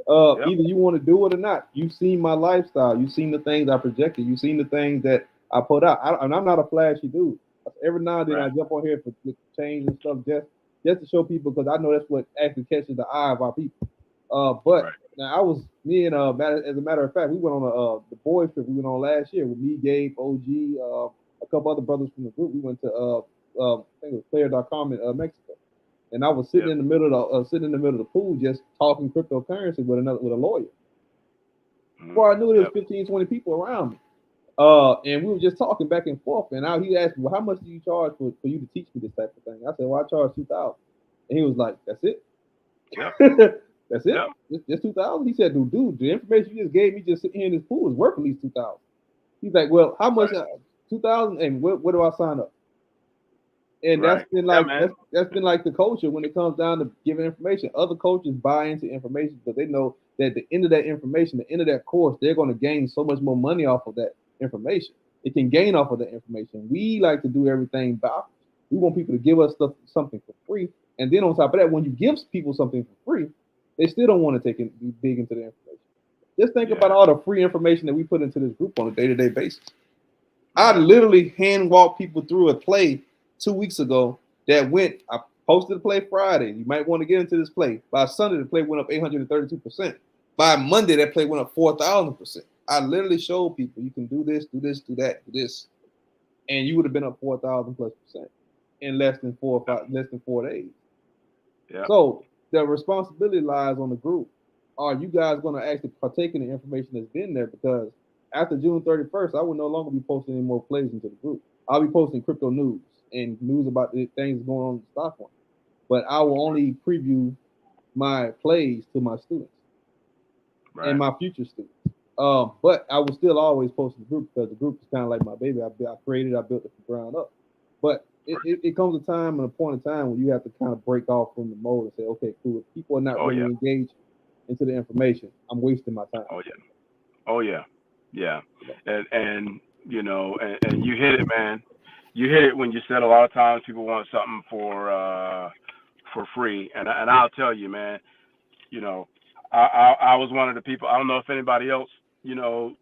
Either you want to do it or not. You've seen my lifestyle. You've seen the things I projected. You've seen the things that I put out. And I'm not a flashy dude. Every now and then I jump on here for change and stuff just to show people, because I know that's what actually catches the eye of our people. But now me and as a matter of fact, we went on the boys trip we went on last year with me, Gabe, OG, a couple other brothers from the group. We went to I think it was Player.com in Mexico, and I was sitting in the middle of the pool just talking cryptocurrency with a lawyer. Before I knew there was 15, 20 people around me. And we were just talking back and forth, and he asked me, "Well, how much do you charge for you to teach me this type of thing?" I said, "Well, I charge $2,000." And he was like, "That's it." That's it. Just $2,000. He said, "Dude, the information you just gave me just sitting here in this pool is worth at least $2,000." He's like, "Well, how much? $2,000, and what do I sign up?" And that's been like that's been like the culture when it comes down to giving information. Other coaches buy into information because they know that at the end of that information, the end of that course, they're going to gain so much more money off of that information. It can gain off of that information. We like to do everything backwards. We want people to give us something for free, and then on top of that, when you give people something for free, they still don't want to be big into the information. Just think about all the free information that we put into this group on a day-to-day basis. I literally hand walk people through a play 2 weeks ago that I posted the play Friday. You might want to get into this play. By Sunday, the play went up 832%. By Monday, that play went up 4,000%. I literally showed people you can do this, do this, do that, do this, and you would have been up 4,000+% in less than 4 days. Yeah. So the responsibility lies on the group. Are you guys going to actually partake in the information that's been there? Because after June 31st, I will no longer be posting any more plays into the group. I'll be posting crypto news and news about the things going on in the stock market. But I will only preview my plays to my students and my future students. But I will still always post in the group because the group is kind of like my baby. I built it from ground up. But it comes a time and a point in time when you have to kind of break off from the mold and say, okay, cool. If people are not really engaged into the information, I'm wasting my time. Yeah. And you know, and you hit it, man. You hit it when you said a lot of times people want something for free, and I'll tell you, man. You know, I was one of the people. I don't know if anybody else, you know,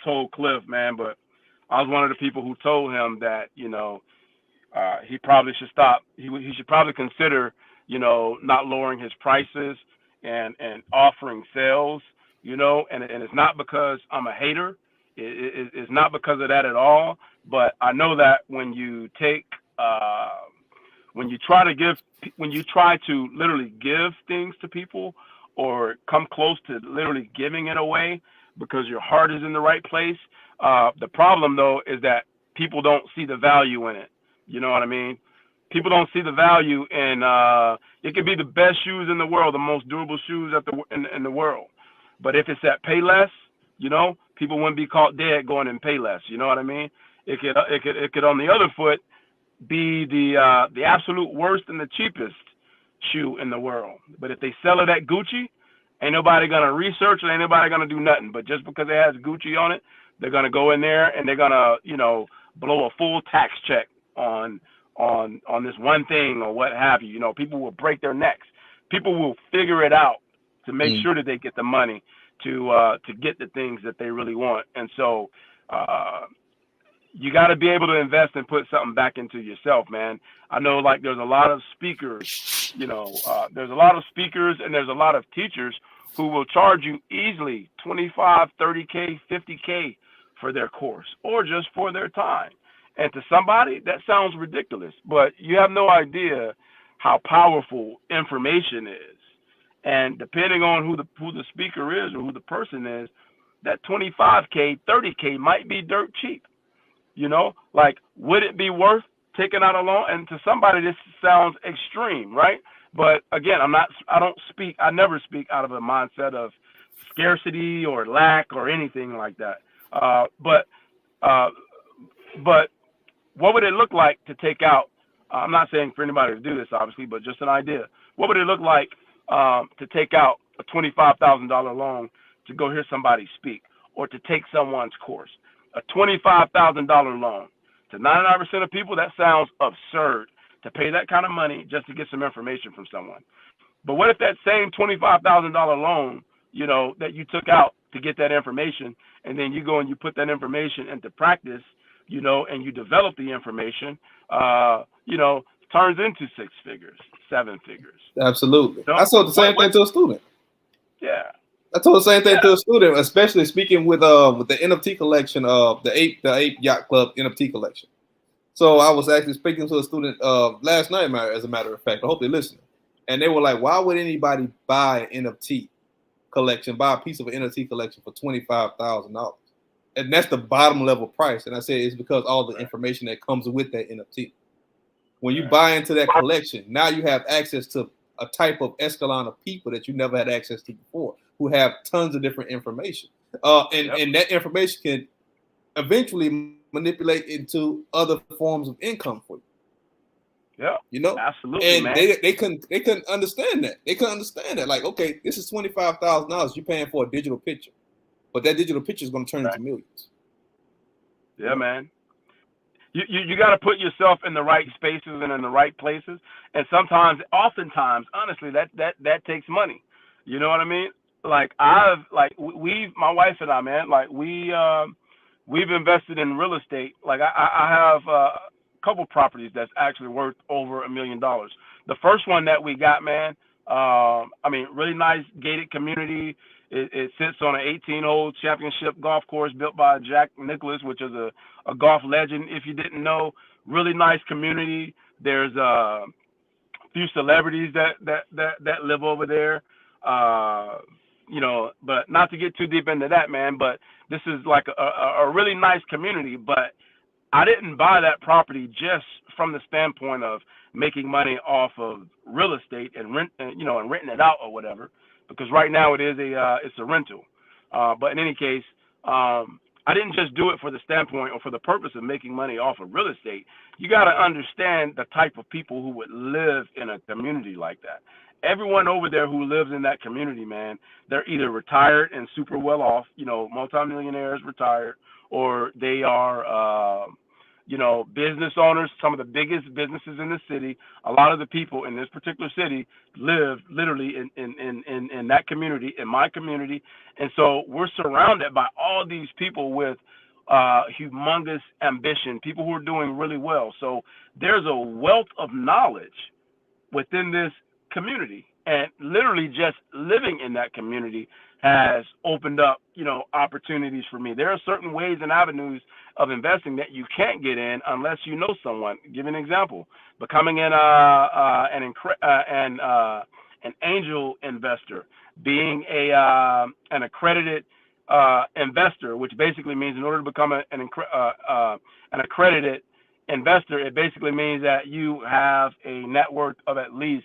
told Cliff, man, but I was one of the people who told him that, you know, he probably should stop. He should probably consider, you know, not lowering his prices and offering sales, you know, and it's not because I'm a hater. It's not because of that at all, but I know that when you take when you try to give, when you try to literally give things to people or come close to literally giving it away because your heart is in the right place, the problem though is that people don't see the value in it. You know what I mean? People don't see the value in it could be the best shoes in the world, the most durable shoes in the world, but if it's at Payless, you know, people wouldn't be caught dead going in Payless. You know what I mean? It could on the other foot be the absolute worst and the cheapest shoe in the world. But if they sell it at Gucci, ain't nobody gonna research it, ain't nobody gonna do nothing. But just because it has Gucci on it, they're gonna go in there and they're gonna, you know, blow a full tax check on this one thing or what have you. You know, people will break their necks. People will figure it out to make sure that they get the money to get the things that they really want. And so you got to be able to invest and put something back into yourself, man. I know, like, there's a lot of speakers, you know, there's a lot of speakers and there's a lot of teachers who will charge you easily 25, 30K, 50K for their course or just for their time. And to somebody, that sounds ridiculous, but you have no idea how powerful information is. And depending on who the speaker is or who the person is, that 25K, 30K might be dirt cheap. You know, like, would it be worth taking out a loan? And to somebody, this sounds extreme, right? But again, I never speak out of a mindset of scarcity or lack or anything like that. But what would it look like to take out? I'm not saying for anybody to do this, obviously, but just an idea. What would it look like to take out a $25,000 loan to go hear somebody speak or to take someone's course? A $25,000 loan. To 99% of people, that sounds absurd to pay that kind of money just to get some information from someone. But what if that same $25,000 loan, you know, that you took out to get that information, and then you go and you put that information into practice, you know, and you develop the information, you know, turns into 6 figures, 7 figures. Absolutely. So, I told the same thing to a student. Yeah. I told the same thing to a student, especially speaking with the NFT collection of the Ape Yacht Club NFT collection. So I was actually speaking to a student last night, as a matter of fact. I hope they're listening. And they were like, "Why would anybody buy an NFT collection, buy a piece of an NFT collection for $25,000?" And that's the bottom level price. And I said it's because all the information that comes with that NFT. When you buy into that collection, now you have access to a type of echelon of people that you never had access to before, who have tons of different information. And that information can eventually manipulate into other forms of income for you. Yeah. You know? Absolutely, and man. they couldn't understand that. They couldn't understand that. Like, okay, this is $25,000 you're paying for a digital picture. But that digital picture is going to turn into millions. Yeah, you know? Man. You got to put yourself in the right spaces and in the right places, and oftentimes, honestly, that takes money. You know what I mean? Like my wife and I, man, like we've invested in real estate. Like I have a couple properties that's actually worth over $1 million. The first one that we got, man, I mean, really nice gated community. It sits on an 18-hole championship golf course built by Jack Nicklaus, which is a golf legend. If you didn't know, really nice community. There's a few celebrities that live over there. You know, but not to get too deep into that, man. But this is like a really nice community. But I didn't buy that property just from the standpoint of making money off of real estate and renting it out or whatever. Because right now it's a rental. But in any case, I didn't just do it for the standpoint or for the purpose of making money off of real estate. You got to understand the type of people who would live in a community like that. Everyone over there who lives in that community, man, they're either retired and super well off, you know, multimillionaires retired, or they are, you know, business owners, some of the biggest businesses in the city. A lot of the people in this particular city live literally in that community, in my community. And so we're surrounded by all these people with humongous ambition, people who are doing really well. So there's a wealth of knowledge within this community. And literally just living in that community has opened up, opportunities for me. There are certain ways and avenues of investing that you can't get in unless you know someone. Give an example: becoming an angel investor, being an accredited investor, which basically means in order to become an accredited investor, it basically means that you have a net worth of at least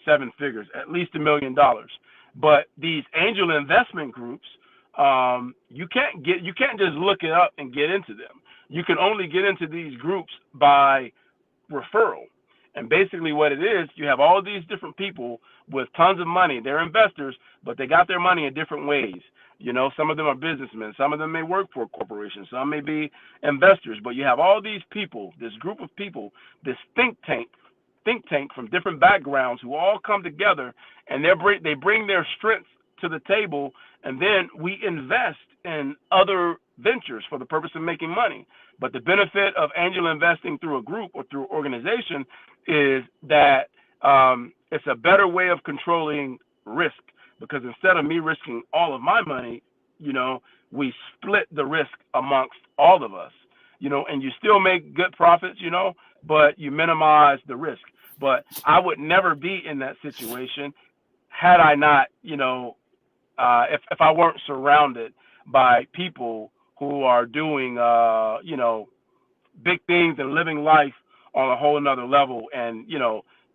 7 figures, at least $1 million. But these angel investment groups, you can't just look it up and get into them. You can only get into these groups by referral. And basically what it is, you have all these different people with tons of money. They're investors, but they got their money in different ways. Some of them are businessmen. Some of them may work for a corporation. Some may be investors. But you have all these people, this group of people, this think tank from different backgrounds who all come together, and they bring their strengths to the table, and then we invest in other ventures for the purpose of making money. But the benefit of angel investing through a group or through organization is that it's a better way of controlling risk, because instead of me risking all of my money, we split the risk amongst all of us, and you still make good profits, but you minimize the risk. But I would never be in that situation had I not, if I weren't surrounded by people who are doing, big things and living life on a whole another level, and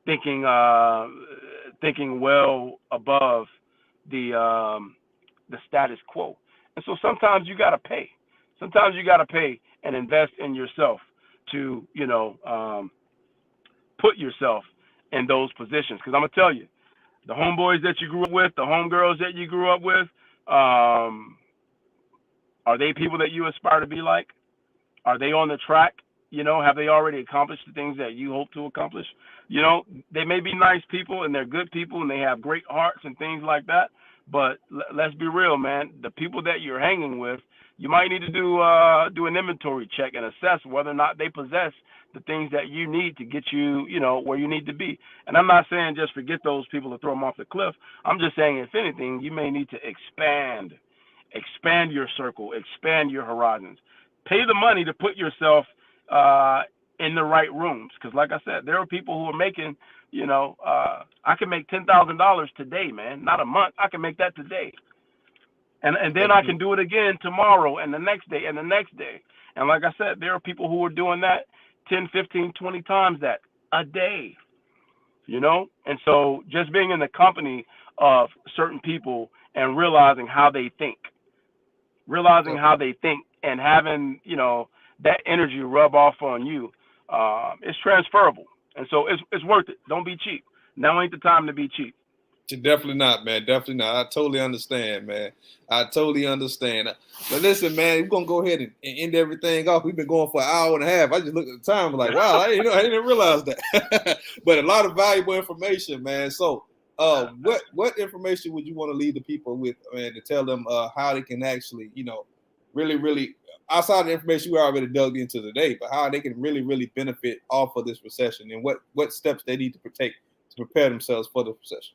thinking well above the status quo. And so sometimes you gotta pay. Sometimes you gotta pay and invest in yourself to put yourself in those positions. Because I'm gonna tell you, the homeboys that you grew up with, the homegirls that you grew up with, are they people that you aspire to be like? Are they on the track? Have they already accomplished the things that you hope to accomplish? They may be nice people and they're good people and they have great hearts and things like that. But let's be real, man. The people that you're hanging with, you might need to do an inventory check and assess whether or not they possess the things that you need to get you, where you need to be. And I'm not saying just forget those people and throw them off the cliff. I'm just saying, if anything, you may need to expand your circle, expand your horizons. Pay the money to put yourself in the right rooms, because like I said, there are people who are making, I can make $10,000 today, man, not a month. I can make that today, and then I can do it again tomorrow and the next day and the next day. And like I said, there are people who are doing that 10, 15, 20 times that a day, And so just being in the company of certain people and realizing how they think, and having, that energy rub off on you, it's transferable. And so it's worth it. Don't be cheap. Now ain't the time to be cheap. Definitely not, man. Definitely not. I totally understand, man. I totally understand. But listen, man, we're gonna go ahead and end everything off. We've been going for an hour and a half. I just looked at the time, like, wow, I didn't realize that. But a lot of valuable information, man. So, what information would you want to leave the people with, man, to tell them how they can actually, really outside of the information we already dug into today, but how they can really benefit off of this recession, and what steps they need to take to prepare themselves for the recession?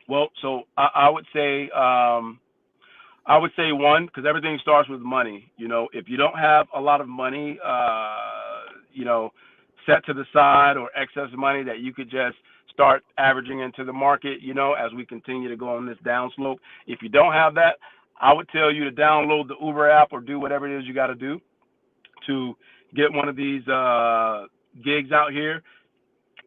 Well, so I would say one, because everything starts with money. If you don't have a lot of money, set to the side, or excess money that you could just start averaging into the market, as we continue to go on this downslope. If you don't have that, I would tell you to download the Uber app or do whatever it is you got to do to get one of these gigs out here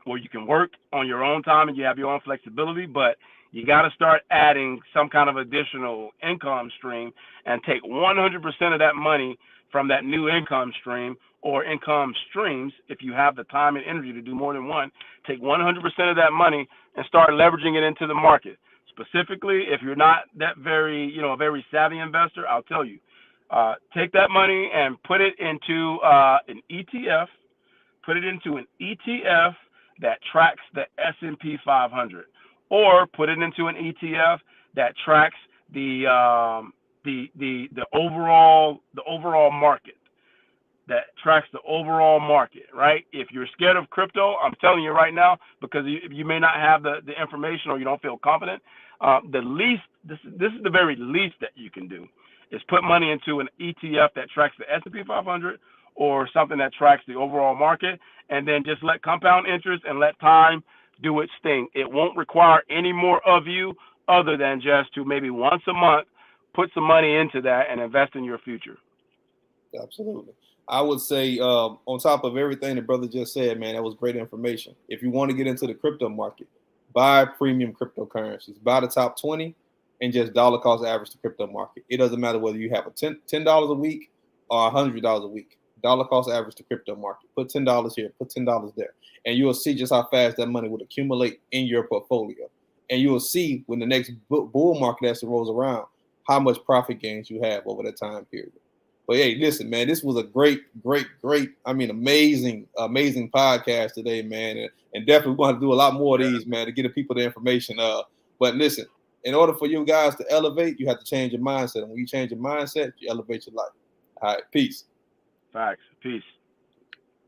where you can work on your own time and you have your own flexibility, but you got to start adding some kind of additional income stream and take 100% of that money from that new income stream or income streams. If you have the time and energy to do more than one, take 100% of that money and start leveraging it into the market. Specifically, if you're not that very, a very savvy investor, I'll tell you, take that money and put it into an ETF. Put it into an ETF that tracks the S&P 500, or put it into an ETF that tracks the overall market. That tracks the overall market, right? If you're scared of crypto, I'm telling you right now, because you may not have the information or you don't feel confident, The least, this is the very least that you can do, is put money into an ETF that tracks the S&P 500 or something that tracks the overall market, and then just let compound interest and let time do its thing. It won't require any more of you other than just to maybe once a month put some money into that and invest in your future. Absolutely. I would say on top of everything the brother just said, man, that was great information. If you want to get into the crypto market, buy premium cryptocurrencies. Buy the top 20 and just dollar cost average the crypto market. It doesn't matter whether you have a $10 a week or $100 a week. Dollar cost average the crypto market. Put $10 here, put $10 there. And you will see just how fast that money would accumulate in your portfolio. And you will see when the next bull market actually rolls around, how much profit gains you have over that time period. But hey, listen, man, this was a great, amazing podcast today, man. And definitely we're going to do a lot more of these, man, to get the people the information. But listen, in order for you guys to elevate, you have to change your mindset. And when you change your mindset, you elevate your life. All right, peace. Facts. Peace.